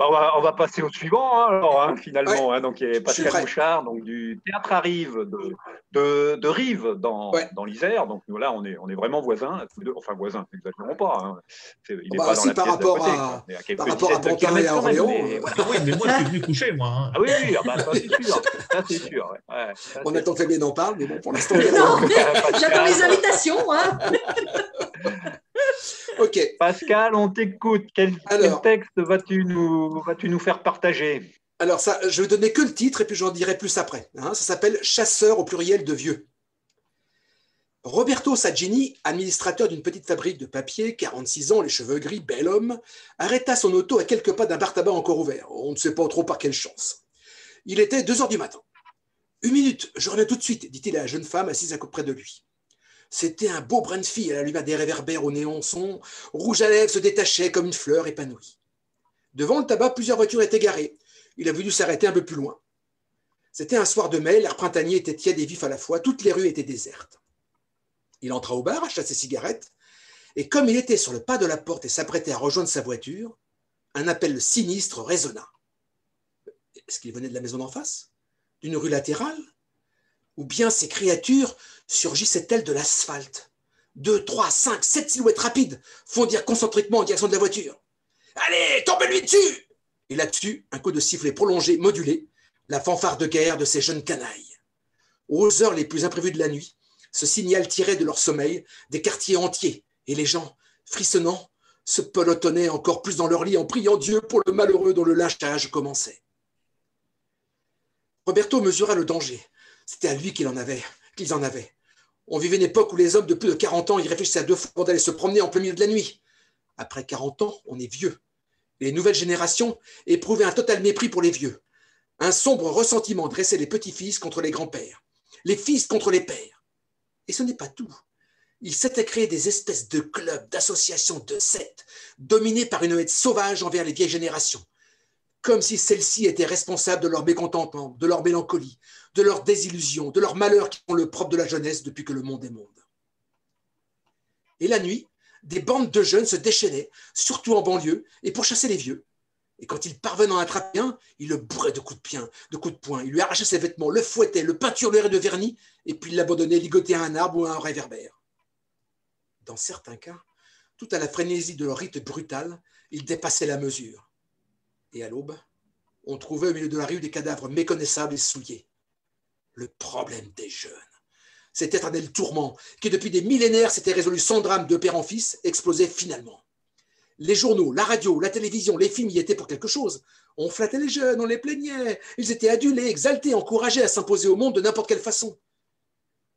On va passer au suivant, finalement. Ouais. Donc, il y a Pascal Bouchard, donc, du Théâtre à Rive de Rive dans l'Isère. Donc, nous, là, on est vraiment voisins. Enfin, voisins, n'exagérons pas. Hein. Il n'est pas dans la pièce d'à côté. Par rapport à Pantin et à Orléans. Oui, mais moi, je suis venu coucher, moi. Hein. Ah oui, ça, c'est sûr. Ça, c'est sûr. Ouais. On attend que Fabien en parle, mais bon, pour l'instant… J'attends les invitations. Hein. Ok. Pascal, on t'écoute. Quel texte vas-tu nous faire partager? Alors, ça, je vais donner que le titre et puis j'en dirai plus après. Hein. Ça s'appelle « Chasseur au pluriel de vieux ». Roberto Saggini, administrateur d'une petite fabrique de papier, 46 ans, les cheveux gris, bel homme, arrêta son auto à quelques pas d'un bar tabac encore ouvert. On ne sait pas trop par quelle chance. Il était 2h du matin. « 1 minute, je reviens tout de suite », dit-il à la jeune femme assise à côté près de lui. C'était un beau brin de fille à la lumière des réverbères au néon son, rouge à lèvres se détachait comme une fleur épanouie. Devant le tabac, plusieurs voitures étaient garées. Il a voulu s'arrêter un peu plus loin. C'était un soir de mai, l'air printanier était tiède et vif à la fois, toutes les rues étaient désertes. Il entra au bar, acheta ses cigarettes, et comme il était sur le pas de la porte et s'apprêtait à rejoindre sa voiture, un appel sinistre résonna. Est-ce qu'il venait de la maison d'en face? D'une rue latérale? Ou bien ces créatures surgissaient-elles de l'asphalte? 2, 3, 5, 7 silhouettes rapides fondirent concentriquement en direction de la voiture. « Allez, tombez-lui dessus !» Et là-dessus, un coup de sifflet prolongé, modulé, la fanfare de guerre de ces jeunes canailles. Aux heures les plus imprévues de la nuit, ce signal tirait de leur sommeil des quartiers entiers, et les gens, frissonnants, se pelotonnaient encore plus dans leur lit en priant Dieu pour le malheureux dont le lynchage commençait. Roberto mesura le danger. C'était à lui qu'ils en avaient. On vivait une époque où les hommes de plus de 40 ans y réfléchissaient à 2 fois avant d'aller se promener en plein milieu de la nuit. Après 40 ans, on est vieux. Et les nouvelles générations éprouvaient un total mépris pour les vieux. Un sombre ressentiment dressait les petits-fils contre les grands-pères, les fils contre les pères. Et ce n'est pas tout. Il s'était créé des espèces de clubs, d'associations, de sectes, dominés par une haine sauvage envers les vieilles générations, comme si celles-ci étaient responsables de leur mécontentement, de leur mélancolie, de leur désillusion, de leur malheur qui sont le propre de la jeunesse depuis que le monde est monde. Et la nuit, des bandes de jeunes se déchaînaient, surtout en banlieue, et pour chasser les vieux. Et quand il parvenait à en attraper un, il le bourrait de coups de poing, il lui arrachait ses vêtements, le fouettait, le peinturait de vernis, et puis il l'abandonnait ligoté à un arbre ou à un réverbère. Dans certains cas, tout à la frénésie de leur rite brutal, il dépassait la mesure. Et à l'aube, on trouvait au milieu de la rue des cadavres méconnaissables et souillés. Le problème des jeunes. Cet éternel tourment qui, depuis des millénaires, s'était résolu sans drame de père en fils, explosait finalement. Les journaux, la radio, la télévision, les films y étaient pour quelque chose. On flattait les jeunes, on les plaignait. Ils étaient adulés, exaltés, encouragés à s'imposer au monde de n'importe quelle façon.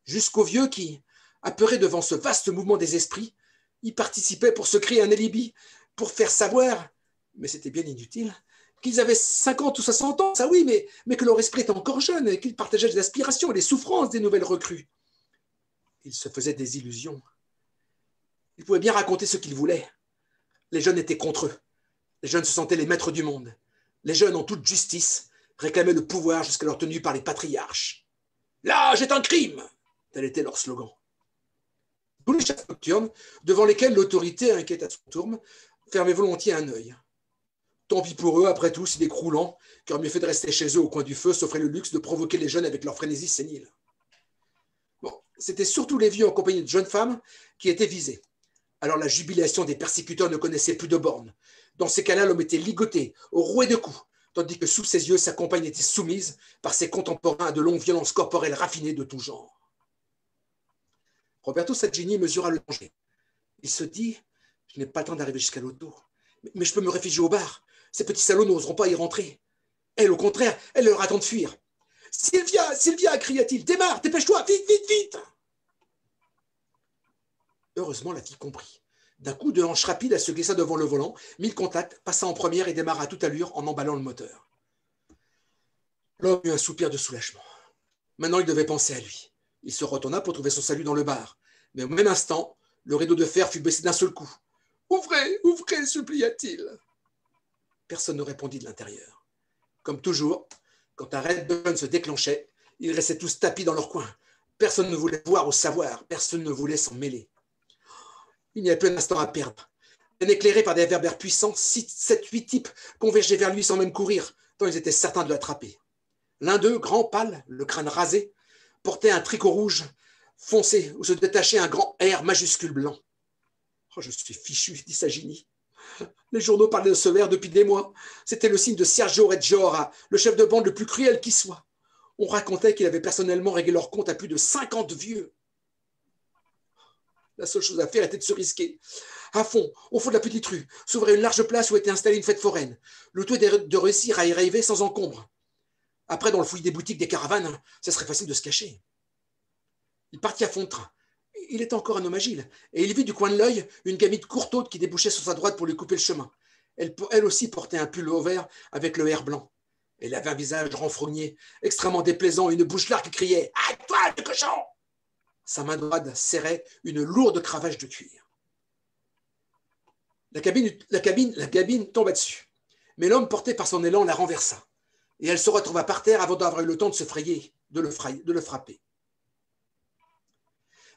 Jusqu'aux vieux qui, apeurés devant ce vaste mouvement des esprits, y participaient pour se créer un alibi, pour faire savoir, mais c'était bien inutile, qu'ils avaient 50 ou 60 ans, ça oui, mais que leur esprit était encore jeune et qu'ils partageaient les aspirations et les souffrances des nouvelles recrues. Ils se faisaient des illusions. Ils pouvaient bien raconter ce qu'ils voulaient. Les jeunes étaient contre eux. Les jeunes se sentaient les maîtres du monde. Les jeunes, en toute justice, réclamaient le pouvoir jusqu'alors tenu par les patriarches. « L'âge est un crime !» tel était leur slogan. Tous les chefs nocturnes, devant lesquels l'autorité, inquiète à son tour, fermait volontiers un œil. Tant pis pour eux, après tout, si des croulants, qui auraient mieux fait de rester chez eux au coin du feu, s'offraient le luxe de provoquer les jeunes avec leur frénésie sénile. Bon, c'était surtout les vieux en compagnie de jeunes femmes qui étaient visés. Alors la jubilation des persécuteurs ne connaissait plus de bornes. Dans ces cas-là, l'homme était ligoté, roué de coups, tandis que sous ses yeux, sa compagne était soumise par ses contemporains à de longues violences corporelles raffinées de tout genre. Roberto Saggini mesura le danger. Il se dit, je n'ai pas le temps d'arriver jusqu'à l'auto, mais je peux me réfugier au bar. Ces petits salauds n'oseront pas y rentrer. Elle, au contraire, elle leur attend de fuir. « Sylvia, Sylvia !» cria-t-il. « Démarre, dépêche-toi, vite, vite, vite !» Heureusement, la fille comprit. D'un coup de hanche rapide, elle se glissa devant le volant, mit le contact, passa en première et démarra à toute allure en emballant le moteur. L'homme eut un soupir de soulagement. Maintenant, il devait penser à lui. Il se retourna pour trouver son salut dans le bar. Mais au même instant, le rideau de fer fut baissé d'un seul coup. « Ouvrez, ouvrez !» supplia-t-il. Personne ne répondit de l'intérieur. Comme toujours, quand un raid de jeunes se déclenchait, ils restaient tous tapis dans leur coin. Personne ne voulait voir ou savoir, personne ne voulait s'en mêler. Il n'y avait plus un instant à perdre. Bien éclairé par des réverbères puissants, 7, 8 types convergeaient vers lui sans même courir, tant ils étaient certains de l'attraper. L'un d'eux, grand, pâle, le crâne rasé, portait un tricot rouge foncé où se détachait un grand R majuscule blanc. « Oh, je suis fichu, » dit Saggini. Les journaux parlaient de ce verre depuis des mois. C'était le signe de Sergio Reggiora, le chef de bande le plus cruel qui soit. On racontait qu'il avait personnellement réglé leur compte à plus de 50 vieux. La seule chose à faire était de se risquer. À fond, au fond de la petite rue, s'ouvrait une large place où était installée une fête foraine. Le tout était de réussir à y arriver sans encombre. Après, dans le fouillis des boutiques, des caravanes, ça serait facile de se cacher. Il partit à fond de train. Il était encore un homme agile, et il vit du coin de l'œil une gamine courtaute qui débouchait sur sa droite pour lui couper le chemin. Elle aussi portait un pull au vert avec le R blanc. Elle avait un visage renfrogné, extrêmement déplaisant, et une bouche large qui criait « Arrête-toi, le cochon !» Sa main droite serrait une lourde cravache de cuir. La cabine tomba dessus. Mais l'homme, porté par son élan, la renversa. Et elle se retrouva par terre avant d'avoir eu le temps de se frayer, de le frapper.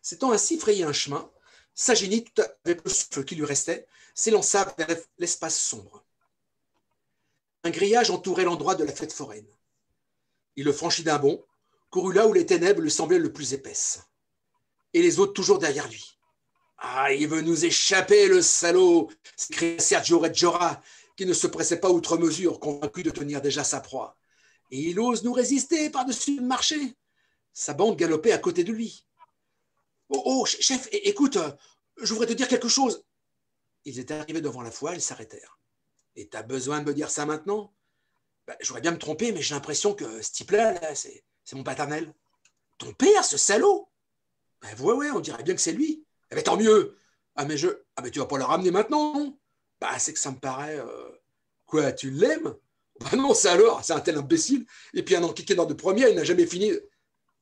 S'étant ainsi frayé un chemin, Sagini, tout avec le souffle qui lui restait, s'élança vers l'espace sombre. Un grillage entourait l'endroit de la fête foraine. Il le franchit d'un bond, courut là où les ténèbres lui semblaient le plus épaisses. Et les autres toujours derrière lui. « Ah, il veut nous échapper, le salaud !» s'écria Sergio Reggiora, qui ne se pressait pas outre mesure, convaincu de tenir déjà sa proie. « Et il ose nous résister par-dessus le marché !» Sa bande galopait à côté de lui. « Oh, chef, écoute, je voudrais te dire quelque chose. » Ils étaient arrivés devant la foire, ils s'arrêtèrent. « Et t'as besoin de me dire ça maintenant ? Je voudrais bien me tromper, mais j'ai l'impression que ce type-là, là, c'est mon paternel. »« Ton père, ce salaud ?» Ouais, on dirait bien que c'est lui. »« Eh bien, tant mieux. »« Ah, mais tu vas pas le ramener maintenant, non ?»« C'est que ça me paraît... Quoi, tu l'aimes ? » ?»« Non, c'est alors, c'est un tel imbécile. Et puis un enquiquineur de première, il n'a jamais fini. »«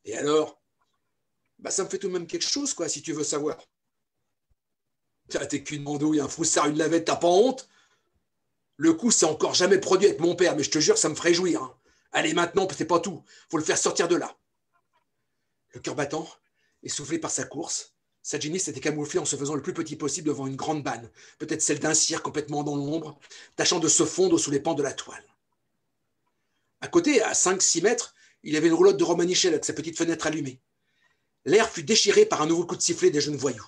Et alors ? » Ça me fait tout de même quelque chose, quoi, si tu veux savoir. »« T'es qu'une andouille, un froussard, une lavette, t'as pas honte ? Le coup, c'est encore jamais produit avec mon père, mais je te jure, ça me ferait jouir. Hein. Allez, maintenant, c'est pas tout. Faut le faire sortir de là. » Le cœur battant, essoufflé par sa course, Sagini s'était camouflé en se faisant le plus petit possible devant une grande banne, peut-être celle d'un cire complètement dans l'ombre, tâchant de se fondre sous les pans de la toile. À côté, à 5-6 mètres, il y avait une roulotte de Romanichel avec sa petite fenêtre allumée. L'air fut déchiré par un nouveau coup de sifflet des jeunes voyous.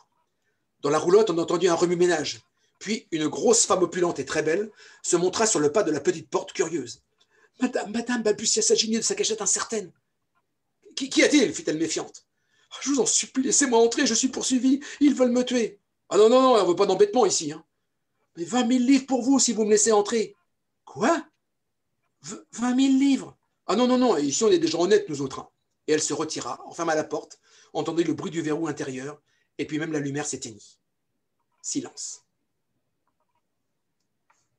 Dans la roulotte, on entendit un remue-ménage. Puis, une grosse femme opulente et très belle se montra sur le pas de la petite porte curieuse. « Madame, balbutia Sagini de sa cachette incertaine. »« Qui a-t-il » fit-elle méfiante. « Je vous en supplie, laissez-moi entrer, je suis poursuivi. Ils veulent me tuer. »« Ah non, on ne veut pas d'embêtement ici. Hein. »« Mais 20 000 livres pour vous si vous me laissez entrer. »« Quoi ? 20 000 livres ? Ah non, ici on est des gens honnêtes, nous autres. Hein. » Et elle se retira, enferma la porte, entendit le bruit du verrou intérieur, et puis même la lumière s'éteignit. Silence.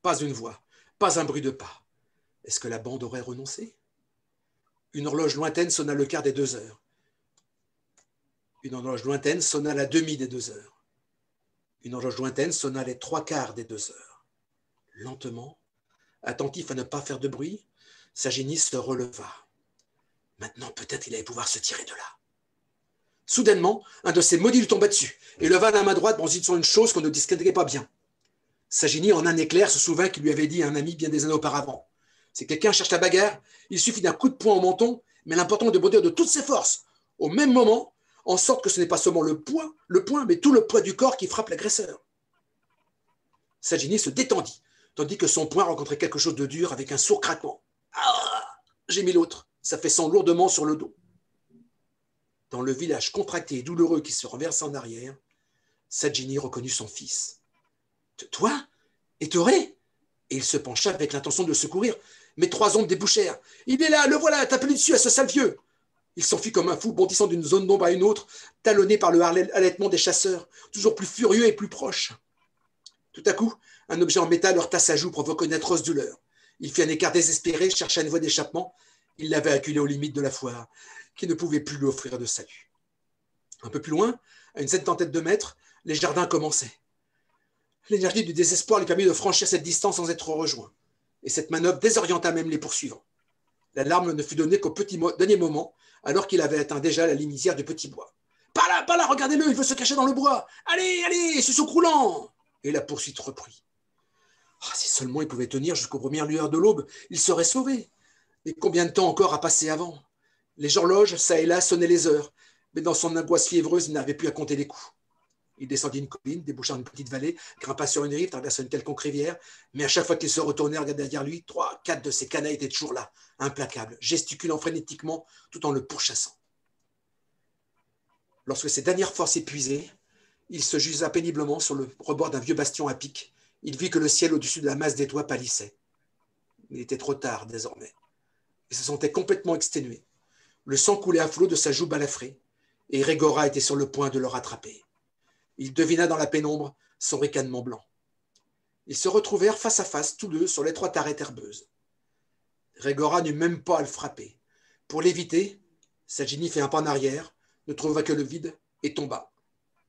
Pas une voix, pas un bruit de pas. Est-ce que la bande aurait renoncé ? Une horloge lointaine sonna le quart des 2 heures. Une horloge lointaine sonna la demi des 2 heures. Une horloge lointaine sonna les 3/4 des 2 heures. Lentement, attentif à ne pas faire de bruit, Sagini se releva. Maintenant, peut-être il allait pouvoir se tirer de là. Soudainement, un de ses maudits lui tomba dessus et leva la main droite en disant une chose qu'on ne distinguait pas bien. Sagini, en un éclair, se souvint qu'il lui avait dit à un ami bien des années auparavant. Si quelqu'un cherche la bagarre, il suffit d'un coup de poing au menton, mais l'important est de bondir de toutes ses forces, au même moment, en sorte que ce n'est pas seulement le poing, mais tout le poids du corps qui frappe l'agresseur. Sagini se détendit, tandis que son poing rencontrait quelque chose de dur avec un sourd craquement. Ah ! Gémit l'autre, s'affaissant lourdement sur le dos. Dans le village contracté et douloureux qui se renversa en arrière, Sagini reconnut son fils. « Toi ? Ettoré ?» Et il se pencha avec l'intention de le secourir. Mais 3 ombres débouchèrent. « Il est là, le voilà, tapez-lui dessus à ce sale vieux !» Il s'enfuit comme un fou, bondissant d'une zone d'ombre à une autre, talonné par le halètement des chasseurs, toujours plus furieux et plus proches. Tout à coup, un objet en métal heurta sa joue, provoquant une atroce douleur. Il fit un écart désespéré, chercha une voie d'échappement. Il l'avait acculé aux limites de la foire, qui ne pouvait plus lui offrir de salut. Un peu plus loin, à une centaine de mètres, les jardins commençaient. L'énergie du désespoir lui permit de franchir cette distance sans être rejoint. Et cette manœuvre désorienta même les poursuivants. L'alarme ne fut donnée qu'au dernier moment, alors qu'il avait atteint déjà la lisière du petit bois. « Par là, regardez-le, il veut se cacher dans le bois. Allez, suceau croulant !» Et la poursuite reprit. Oh, si seulement il pouvait tenir jusqu'aux premières lueurs de l'aube, il serait sauvé. Mais combien de temps encore à passer avant ? Les horloges, ça et là, sonnaient les heures, mais dans son angoisse fiévreuse, il n'avait plus à compter les coups. Il descendit une colline, déboucha une petite vallée, grimpa sur une rive, traversa une quelconque rivière, mais à chaque fois qu'il se retournait, regardait derrière lui, 3-4 de ses canailles étaient toujours là, implacables, gesticulant frénétiquement tout en le pourchassant. Lorsque ses dernières forces épuisées, il se jusa péniblement sur le rebord d'un vieux bastion à pic. Il vit que le ciel au-dessus de la masse des toits pâlissait. Il était trop tard désormais. Il se sentait complètement exténué. Le sang coulait à flots de sa joue balafrée, et Régora était sur le point de le rattraper. Il devina dans la pénombre son ricanement blanc. Ils se retrouvèrent face à face, tous deux, sur l'étroite arête herbeuse. Régora n'eut même pas à le frapper. Pour l'éviter, Sagini fit un pas en arrière, ne trouva que le vide et tomba,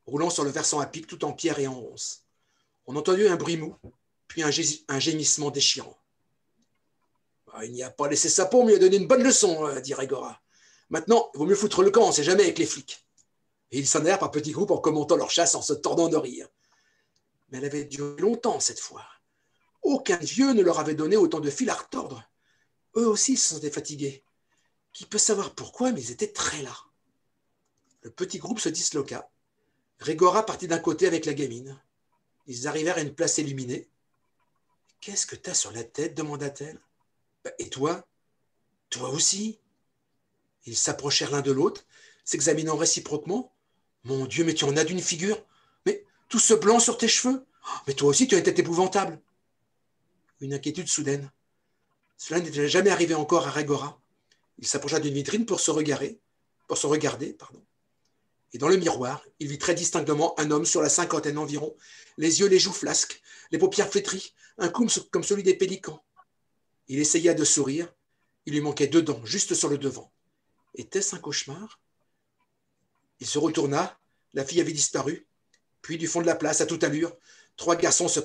roulant sur le versant à pic tout en pierre et en ronces. On entendit un bruit mou, puis un gémissement déchirant. Il n'y a pas laissé sa peau, mais il a donné une bonne leçon, dit Régora. Maintenant, il vaut mieux foutre le camp, on ne sait jamais avec les flics. Et ils s'en allèrent par petits groupes en commentant leur chasse en se tordant de rire. Mais elle avait duré longtemps cette fois. Aucun vieux ne leur avait donné autant de fil à retordre. Eux aussi se sentaient fatigués. Qui peut savoir pourquoi, mais ils étaient très las. Le petit groupe se disloqua. Régora partit d'un côté avec la gamine. Ils arrivèrent à une place illuminée. « Qu'est-ce que t'as sur la tête » demanda-t-elle. « Et toi ? Toi aussi ?» Ils s'approchèrent l'un de l'autre, s'examinant réciproquement. « Mon Dieu, mais tu en as d'une figure. Mais tout ce blanc sur tes cheveux. Mais toi aussi, tu as une tête épouvantable. » Une inquiétude soudaine. Cela n'était jamais arrivé encore à Régora. Il s'approcha d'une vitrine pour se regarder. Et dans le miroir, il vit très distinctement un homme sur la cinquantaine environ, les joues flasques, les paupières flétries, un cou comme celui des pélicans. Il essaya de sourire. Il lui manquait 2 dents, juste sur le devant. Était-ce un cauchemar? Il se retourna. La fille avait disparu. Puis, du fond de la place, à toute allure, 3 garçons se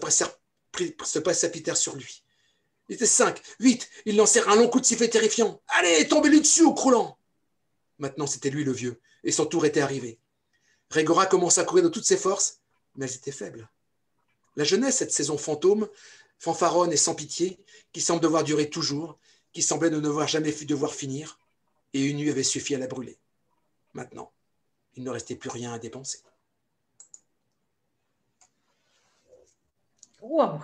précipitèrent sur lui. Il était 5, 8. Ils lancèrent un long coup de sifflet terrifiant. « Allez, tombez-lui dessus au croulant !» Maintenant, c'était lui le vieux, et son tour était arrivé. Régora commença à courir de toutes ses forces, mais elles étaient faibles. La jeunesse, cette saison fantôme, fanfaronne et sans pitié, qui semble devoir durer toujours, qui semblait ne devoir jamais devoir finir, et une nuit avait suffi à la brûler. Maintenant, il ne restait plus rien à dépenser. Waouh.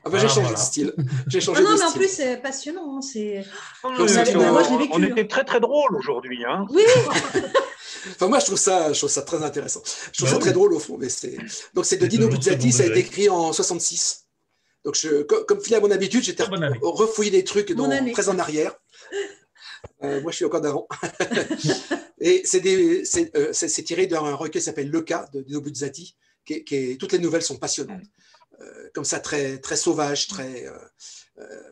J'ai changé de style. J'ai changé non, de mais en style. plus, c'est passionnant. C'est... Moi, je l'ai vécu. On était très, très drôle aujourd'hui. Hein. Oui. Enfin, moi, je trouve ça très intéressant. Je trouve ça très drôle, au fond. Mais donc, c'est de Dino Buzzati. Ça a été écrit en 66. Donc, comme fil à mon habitude, j'étais refouillé des trucs très en arrière. Moi, je suis encore d'avant. Et c'est tiré d'un recueil qui s'appelle Le Cas de Dino Buzzati. Toutes les nouvelles sont passionnantes. Comme ça, très, très sauvage,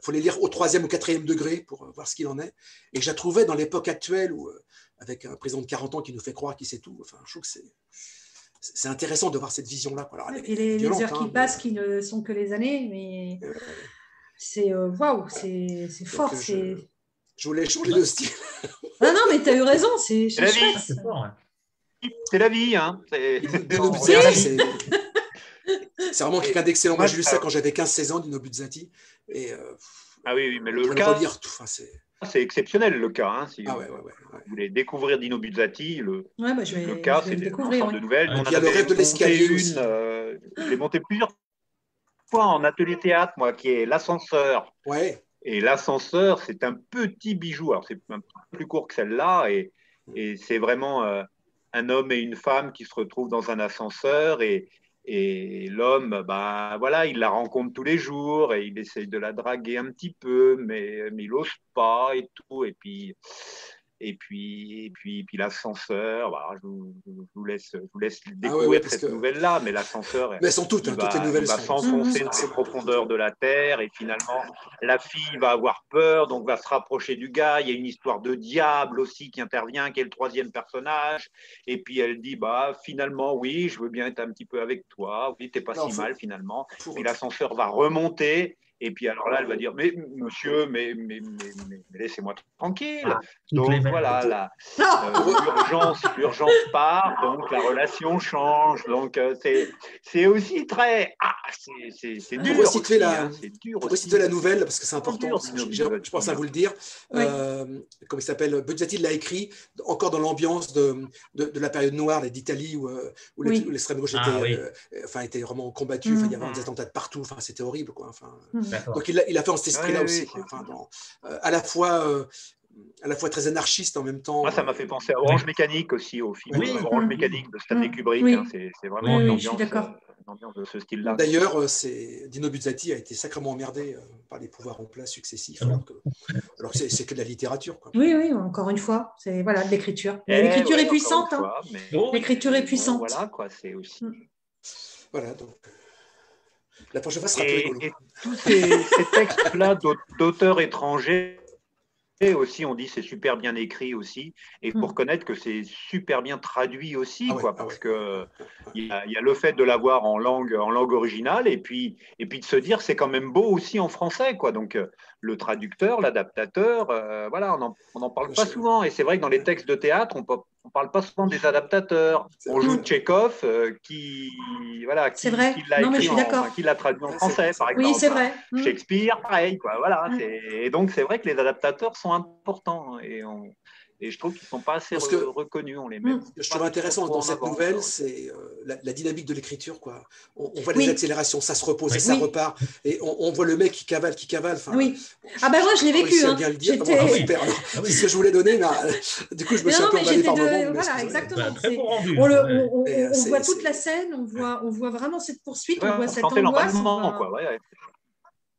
faut les lire au 3e ou 4e degré pour voir ce qu'il en est. Et je la trouvais dans l'époque actuelle où, avec un président de 40 ans qui nous fait croire qu'il sait tout. Enfin, je trouve que c'est intéressant de voir cette vision-là. Alors, et les heures qui passent, qui ne sont que les années, mais c'est waouh, c'est fort. Je voulais changer de style. Ah non, mais tu as eu raison, c'est chouette. C'est la vie. Hein. C'est vraiment quelqu'un d'excellent. Moi, j'ai lu ça quand j'avais 15-16 ans, Dino Buzzati. Ah oui, mais le cas, c'est exceptionnel, le cas. Hein, si vous voulez découvrir Dino Buzzati, le cas, c'est une sorte de nouvelle. Il y a le rêve de l'escalier aussi. Je l'ai monté plusieurs fois en atelier théâtre, moi, qui est L'Ascenseur. Ouais. Et L'Ascenseur, c'est un petit bijou. Alors, c'est un peu plus court que celle-là. Et c'est vraiment un homme et une femme qui se retrouvent dans un ascenseur. Et l'homme, voilà, il la rencontre tous les jours et il essaye de la draguer un petit peu, mais il n'ose pas et tout. Et puis l'ascenseur, voilà, je vous laisse découvrir cette nouvelle-là, mais l'ascenseur, mais elles sont toutes, toutes les nouvelles va s'enfoncer dans les profondeurs de la terre et finalement la fille va avoir peur, donc va se rapprocher du gars. Il y a une histoire de diable aussi qui intervient, qui est le 3e personnage, et puis elle dit finalement oui, je veux bien être un petit peu avec toi, oui, t'es pas si mal finalement. Puis l'ascenseur va remonter. Et puis alors là, elle va dire, mais monsieur, mais laissez-moi tranquille. Donc voilà, l'urgence part, donc la relation change. Donc c'est aussi très... c'est dur. Pour resituer la nouvelle, parce que c'est important, je pense à vous le dire. Comme il s'appelle, Buzzati l'a écrit encore dans l'ambiance de la période noire d'Italie où l'extrême gauche était vraiment combattue. Il y avait des attentats de partout. C'était horrible, quoi. Donc il a fait en cet esprit-là aussi. À la fois très anarchiste en même temps. Moi, ça m'a fait penser à Orange Mécanique aussi, au film Orange Mécanique de Stanley Kubrick. C'est vraiment une ambiance de ce style-là. D'ailleurs, Dino Buzzati a été sacrément emmerdé par les pouvoirs en place successifs, alors que c'est que de la littérature. Quoi. Oui, encore une fois, c'est de l'écriture. L'écriture est puissante. L'écriture est puissante. Voilà, quoi, c'est aussi... Voilà, donc... La prochaine fois sera plus rigolo. Et tous ces textes-là d'auteurs étrangers, aussi, on dit c'est super bien écrit aussi, et il faut reconnaître que c'est super bien traduit aussi, parce que il y a le fait de l'avoir en langue originale, et puis de se dire c'est quand même beau aussi en français, quoi. Donc le traducteur, l'adaptateur, voilà, on n'en parle pas souvent, et c'est vrai que dans les textes de théâtre, on parle pas souvent des adaptateurs. On joue Tchekhov, qui l'a écrit, qui l'a traduit en français, par exemple. Oui, c'est vrai. Shakespeare, pareil, quoi. Voilà. Et donc c'est vrai que les adaptateurs sont importants, et je trouve qu'ils ne sont pas assez reconnus. On les met. Ce que je trouve intéressant dans cette nouvelle, c'est la dynamique de l'écriture, quoi. On voit les accélérations, ça se repose et ça repart, et on voit le mec qui cavale. Oui. Ah ben moi je l'ai vécu. Bien le dire. Super. C'est ce que je voulais donner, mais du coup je me suis un peu emballé par moment. Voilà, exactement. Très bon rendu. On voit toute la scène, on voit vraiment cette poursuite, on voit cette angoisse.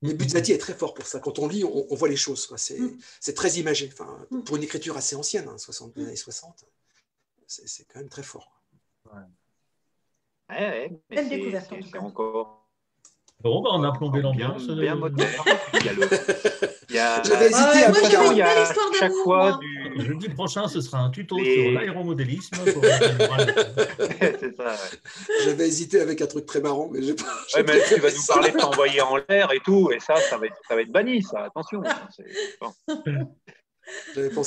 Mais Buzzati est très fort pour ça. Quand on lit, on voit les choses. C'est très imagé. Enfin, pour une écriture assez ancienne, 60, années 60, c'est quand même très fort. Belle découverte. C'est encore. Bon, on a plombé l'ambiance. Bien moderne. J'avais hésité à faire chaque fois Jeudi prochain, ce sera un tuto sur l'aéromodélisme. C'est ça. J'avais hésité avec un truc très marrant, mais j'ai pas. Mais tu vas nous parler de t'envoyer en l'air et tout, et ça va être banni, ça. Attention.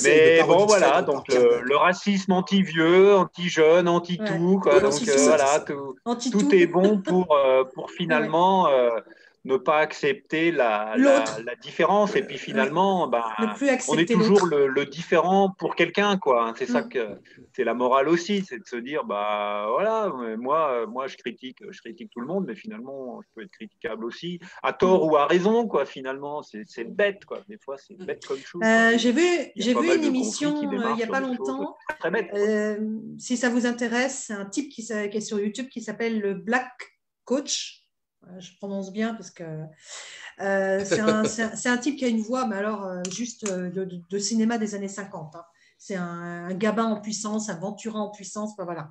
Mais bon, voilà, donc le racisme anti-vieux, anti-jeune, anti-tout, quoi. Donc voilà, tout est bon pour finalement ne pas accepter la différence. Et puis finalement, on est toujours le différent pour quelqu'un, quoi. C'est ça que c'est la morale aussi, c'est de se dire, voilà, moi je critique tout le monde, mais finalement, je peux être critiquable aussi, à tort ou à raison, quoi. Finalement, c'est bête, quoi. Des fois, c'est bête comme chose. J'ai vu une émission il n'y a pas longtemps. Très bête, si ça vous intéresse, c'est un type qui est sur YouTube qui s'appelle le Black Coach. Je prononce bien parce que c'est un type qui a une voix, mais alors juste de cinéma des années 50. Hein. C'est un Gabin en puissance, un Ventura en puissance, voilà.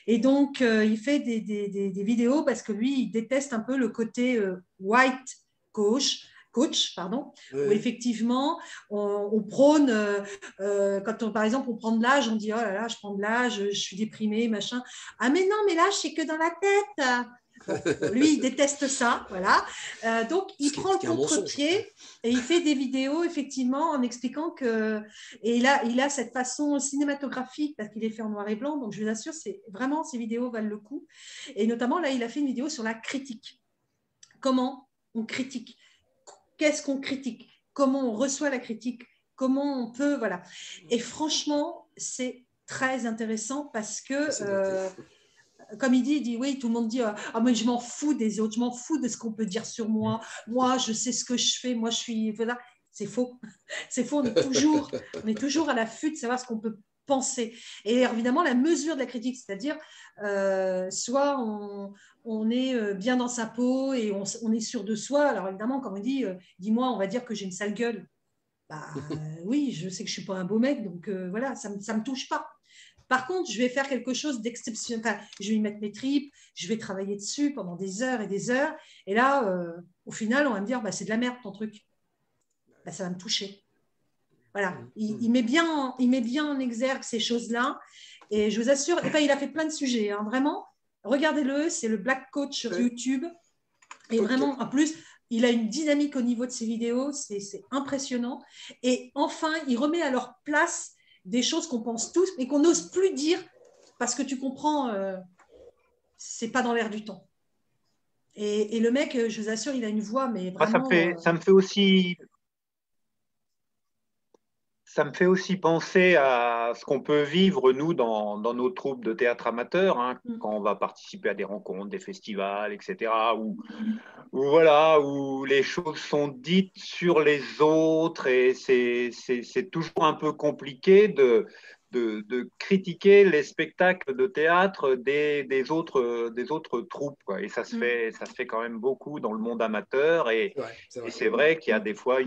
Et donc, il fait des vidéos parce que lui, il déteste un peu le côté white coach, où effectivement, on prône, quand par exemple, on prend de l'âge, on dit, oh là là, je prends de l'âge, je suis déprimé, machin. Ah mais non, mais l'âge, c'est que dans la tête. Bon, lui, il déteste ça, voilà. Donc, il prend le contre-pied et il fait des vidéos, effectivement, en expliquant que... Et il a cette façon cinématographique, parce qu'il est fait en noir et blanc, donc je vous assure, vraiment, ces vidéos valent le coup. Et notamment, là, il a fait une vidéo sur la critique. Comment on critique? Qu'est-ce qu'on critique? Comment on reçoit la critique? Comment on peut... Voilà. Et franchement, c'est très intéressant parce que... comme il dit, oui, tout le monde dit, ah, mais je m'en fous des autres, je m'en fous de ce qu'on peut dire sur moi. Moi, je sais ce que je fais. Moi, je suis. Voilà. C'est faux. C'est faux. On est toujours à l'affût de savoir ce qu'on peut penser. Et évidemment, la mesure de la critique, c'est-à-dire, soit on est bien dans sa peau et on est sûr de soi. Alors, évidemment, quand on dit, dis-moi, on va dire que j'ai une sale gueule. Oui, je sais que je ne suis pas un beau mec, donc voilà, ça ne me touche pas. Par contre, je vais faire quelque chose d'exceptionnel. Enfin, je vais y mettre mes tripes, je vais travailler dessus pendant des heures et des heures. Et là, au final, on va me dire, c'est de la merde ton truc. Ça va me toucher. Voilà. Il met bien en exergue ces choses-là. Et je vous assure, il a fait plein de sujets. Hein, vraiment, regardez-le, c'est le Black Coach sur YouTube. Et vraiment, en plus, il a une dynamique au niveau de ses vidéos. C'est impressionnant. Et enfin, il remet à leur place des choses qu'on pense tous, mais qu'on n'ose plus dire, parce que tu comprends, c'est pas dans l'air du temps. Et le mec, je vous assure, il a une voix, mais vraiment... Ça me fait aussi penser à ce qu'on peut vivre, nous, dans nos troupes de théâtre amateur, hein, quand on va participer à des rencontres, des festivals, etc., où les choses sont dites sur les autres, et c'est toujours un peu compliqué de critiquer les spectacles de théâtre des autres troupes, quoi. Et ça se fait quand même beaucoup dans le monde amateur, et c'est vrai qu'il y a des fois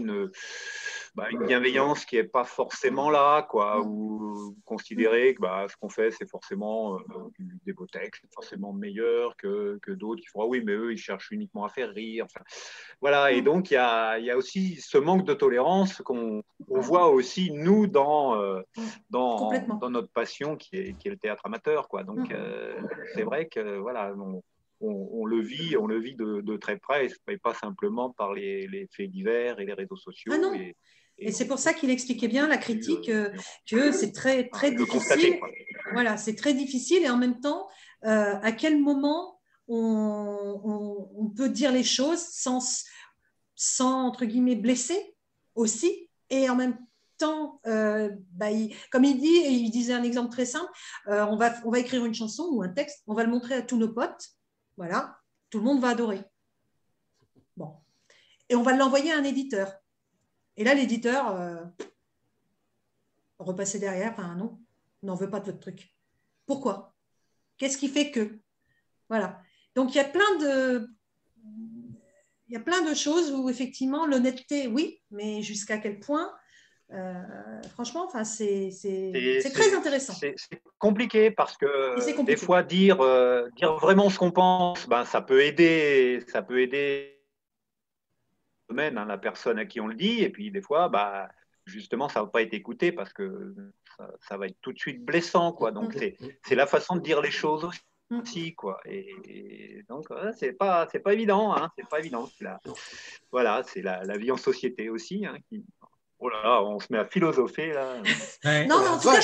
une bienveillance qui n'est pas forcément là, quoi, ou considérer que ce qu'on fait, c'est forcément des beaux textes, c'est forcément meilleur que d'autres qui font oui, mais eux, ils cherchent uniquement à faire rire. Enfin, voilà, et donc il y a aussi ce manque de tolérance qu'on voit aussi, nous, dans notre passion qui est le théâtre amateur, quoi. Donc, c'est vrai que, voilà, on le vit de très près, et pas simplement par les faits divers et les réseaux sociaux. Ah non. Et c'est pour ça qu'il expliquait bien la critique, que c'est très, très difficile. Voilà, c'est très difficile et en même temps, à quel moment on peut dire les choses sans, entre guillemets, blesser aussi, et en même temps, comme il dit, et il disait un exemple très simple, on va écrire une chanson ou un texte, on va le montrer à tous nos potes, voilà, tout le monde va adorer. Bon. Et on va l'envoyer à un éditeur. Et là, l'éditeur, repasser derrière, non, on n'en veut pas de votre truc. Pourquoi? Qu'est-ce qui fait que? Voilà. Donc, il y a plein de choses où, effectivement, l'honnêteté, oui, mais jusqu'à quel point, franchement, c'est très intéressant. C'est compliqué parce que des fois, dire vraiment ce qu'on pense, ça peut aider la personne à qui on le dit, et puis des fois, justement, ça ne va pas être écouté parce que ça va être tout de suite blessant, quoi. Donc, c'est la façon de dire les choses aussi, quoi. Et donc, c'est pas évident, hein, c'est pas évident. Voilà, c'est la vie en société aussi, hein, Oh là là, on se met à philosopher là. Non, mais en tout cas,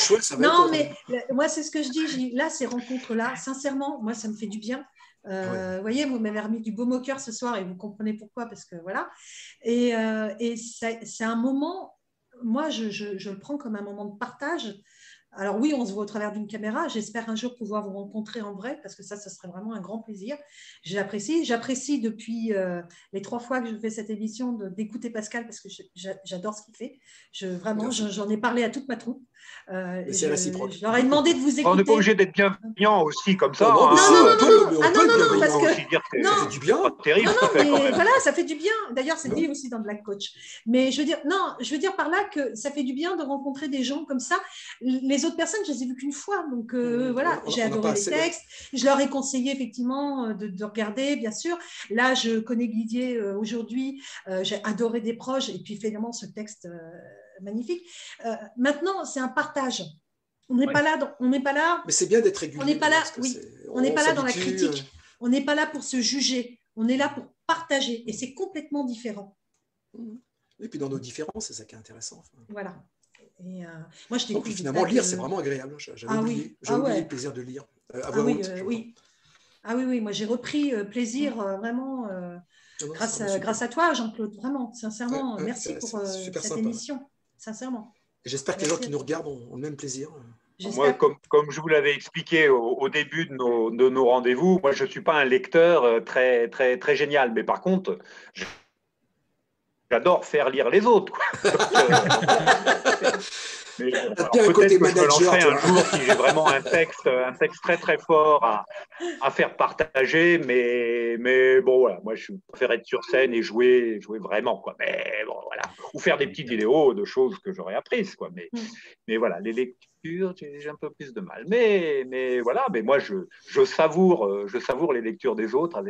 mais moi c'est ce que je dis. Là, ces rencontres-là, sincèrement, moi ça me fait du bien. Vous voyez, vous m'avez remis du baume au cœur ce soir et vous comprenez pourquoi, parce que voilà. Et c'est un moment, moi je le prends comme un moment de partage. Alors oui, on se voit au travers d'une caméra. J'espère un jour pouvoir vous rencontrer en vrai, parce que ça serait vraiment un grand plaisir. J'apprécie depuis les 3 fois que je fais cette émission d'écouter Pascal, parce que j'adore ce qu'il fait. Vraiment, j'en ai parlé à toute ma troupe. Je leur ai demandé de vous écouter. On n'est pas obligé d'être bienveillant aussi comme ça. Non, parce que ça fait du bien. Terrible. Voilà, ça fait du bien. D'ailleurs, c'est dit aussi dans Black Coach. Mais je veux dire par là que ça fait du bien de rencontrer des gens comme ça. Les autres personnes, je les ai vues qu'une fois. Donc, voilà, j'ai adoré les textes. Je leur ai conseillé, effectivement, de regarder, bien sûr. Là, je connais Didier aujourd'hui. J'ai adoré Des proches. Et puis, finalement, ce texte magnifique. Maintenant, c'est un partage. On n'est pas là. Mais c'est bien d'être régulier. On n'est pas là. Oui. On n'est pas là dans la critique. On n'est pas là pour se juger. On est là pour partager. Et c'est complètement différent. Et puis dans nos différences, c'est ça qui est intéressant. Voilà. Et moi, je donc finalement, lire, c'est vraiment agréable. J'avais oublié le plaisir de lire. Oui. Moi j'ai repris plaisir vraiment grâce à toi, Jean-Claude. Vraiment, sincèrement, merci pour cette émission. Sincèrement. J'espère que les gens qui nous regardent ont le même plaisir. Moi, comme je vous l'avais expliqué au début de nos rendez-vous, moi je ne suis pas un lecteur très, très, très génial, mais par contre, j'adore faire lire les autres. Peut-être que je me lancerai un jour si j'ai vraiment un texte très très fort à faire partager, mais bon voilà, moi je préfère être sur scène et jouer vraiment, quoi. Mais bon voilà, ou faire des petites vidéos de choses que j'aurais apprises, quoi. Mais voilà, les lectures, j'ai un peu plus de mal. Mais voilà, mais moi je savoure les lectures des autres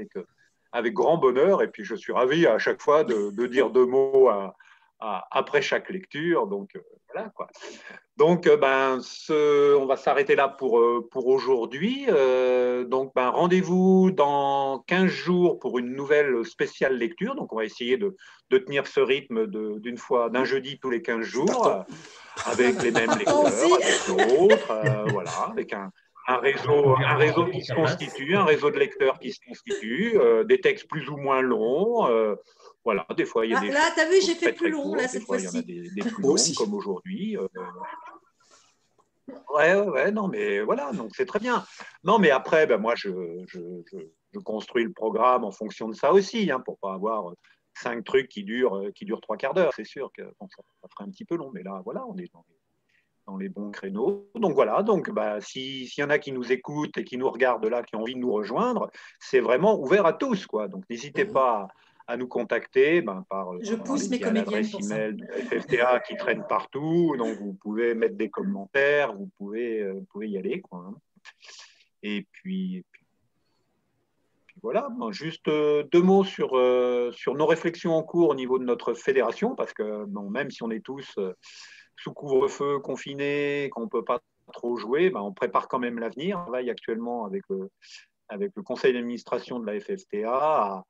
avec grand bonheur, et puis je suis ravi à chaque fois de dire 2 mots après chaque lecture. Donc voilà, quoi. Donc on va s'arrêter là pour aujourd'hui. Donc rendez-vous dans 15 jours pour une nouvelle spéciale lecture. Donc on va essayer de tenir ce rythme d'un jeudi tous les 15 jours avec les mêmes lecteurs, avec d'autres, voilà, avec un réseau qui se constitue, un réseau de lecteurs qui se constitue, des textes plus ou moins longs. Voilà, des fois, il y a des là, tu as vu, j'ai fait plus long, là, cette fois-ci. Il y en a des plus longs, comme aujourd'hui. Ouais, non, mais voilà, donc c'est très bien. Non, mais après, moi, je construis le programme en fonction de ça aussi, hein, pour pas avoir 5 trucs qui durent 3 quarts d'heure. C'est sûr que ça ferait un petit peu long, mais là, voilà, on est dans les bons créneaux. Donc voilà, s'il y en a qui nous écoutent et qui nous regardent là, qui ont envie de nous rejoindre, c'est vraiment ouvert à tous, quoi. Donc n'hésitez pas à nous contacter par Je pousse mes comédiennes pour ça. email de FFTA qui traîne partout. Donc, vous pouvez mettre des commentaires, vous pouvez y aller, quoi, hein. Et puis voilà, juste 2 mots sur nos réflexions en cours au niveau de notre fédération, parce que bon, même si on est tous sous couvre-feu, confinés, qu'on ne peut pas trop jouer, on prépare quand même l'avenir. On travaille actuellement avec le conseil d'administration de la FFTA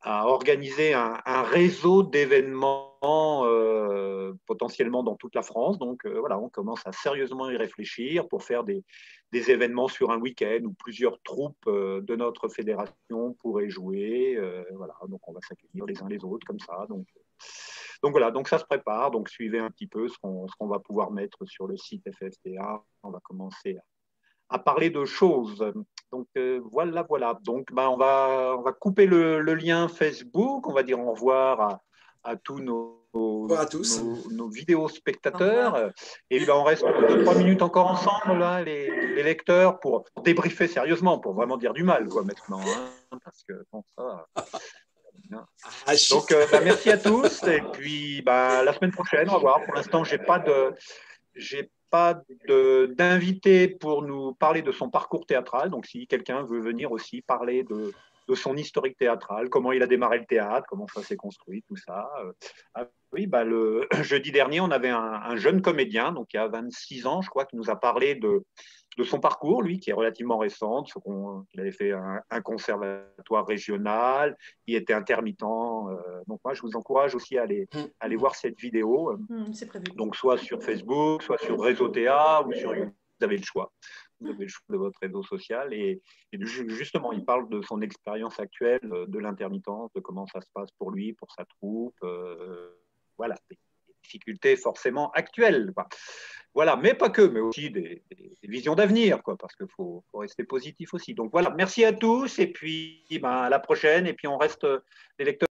à organiser un réseau d'événements potentiellement dans toute la France. Donc voilà, on commence à sérieusement y réfléchir pour faire des événements sur un week-end où plusieurs troupes de notre fédération pourraient jouer. Voilà, donc on va s'accueillir les uns les autres comme ça. Donc voilà, donc ça se prépare. Donc suivez un petit peu ce qu'on va pouvoir mettre sur le site FFTA. On va commencer à parler de choses. Donc voilà. Donc on va couper le lien Facebook. On va dire au revoir à tous nos vidéos spectateurs. Et puis, on reste 3 minutes encore ensemble, là, les lecteurs, pour débriefer sérieusement, pour vraiment dire du mal, quoi, maintenant. Hein, parce que bon, ça. Donc, merci à tous. Et puis, la semaine prochaine, on va voir. Pour l'instant, j'ai pas d'invité pour nous parler de son parcours théâtral. Donc, si quelqu'un veut venir aussi parler de son historique théâtral, comment il a démarré le théâtre, comment ça s'est construit, tout ça. Oui, le jeudi dernier, on avait un jeune comédien, donc il y a 26 ans, je crois, qui nous a parlé de son parcours, lui, qui est relativement récent. Il avait fait un conservatoire régional, il était intermittent. Donc moi, je vous encourage aussi à aller voir cette vidéo. C'est prévu. Donc soit sur Facebook, soit sur Réseau Théâ ou sur YouTube. Vous avez le choix. Vous avez le choix de votre réseau social. Et justement, il parle de son expérience actuelle, de l'intermittence, de comment ça se passe pour lui, pour sa troupe. Voilà, des difficultés forcément actuelles, quoi. Voilà, mais pas que, mais aussi des visions d'avenir, quoi, parce qu'il faut rester positif aussi. Donc voilà, merci à tous, et puis à la prochaine, et puis on reste les lecteurs.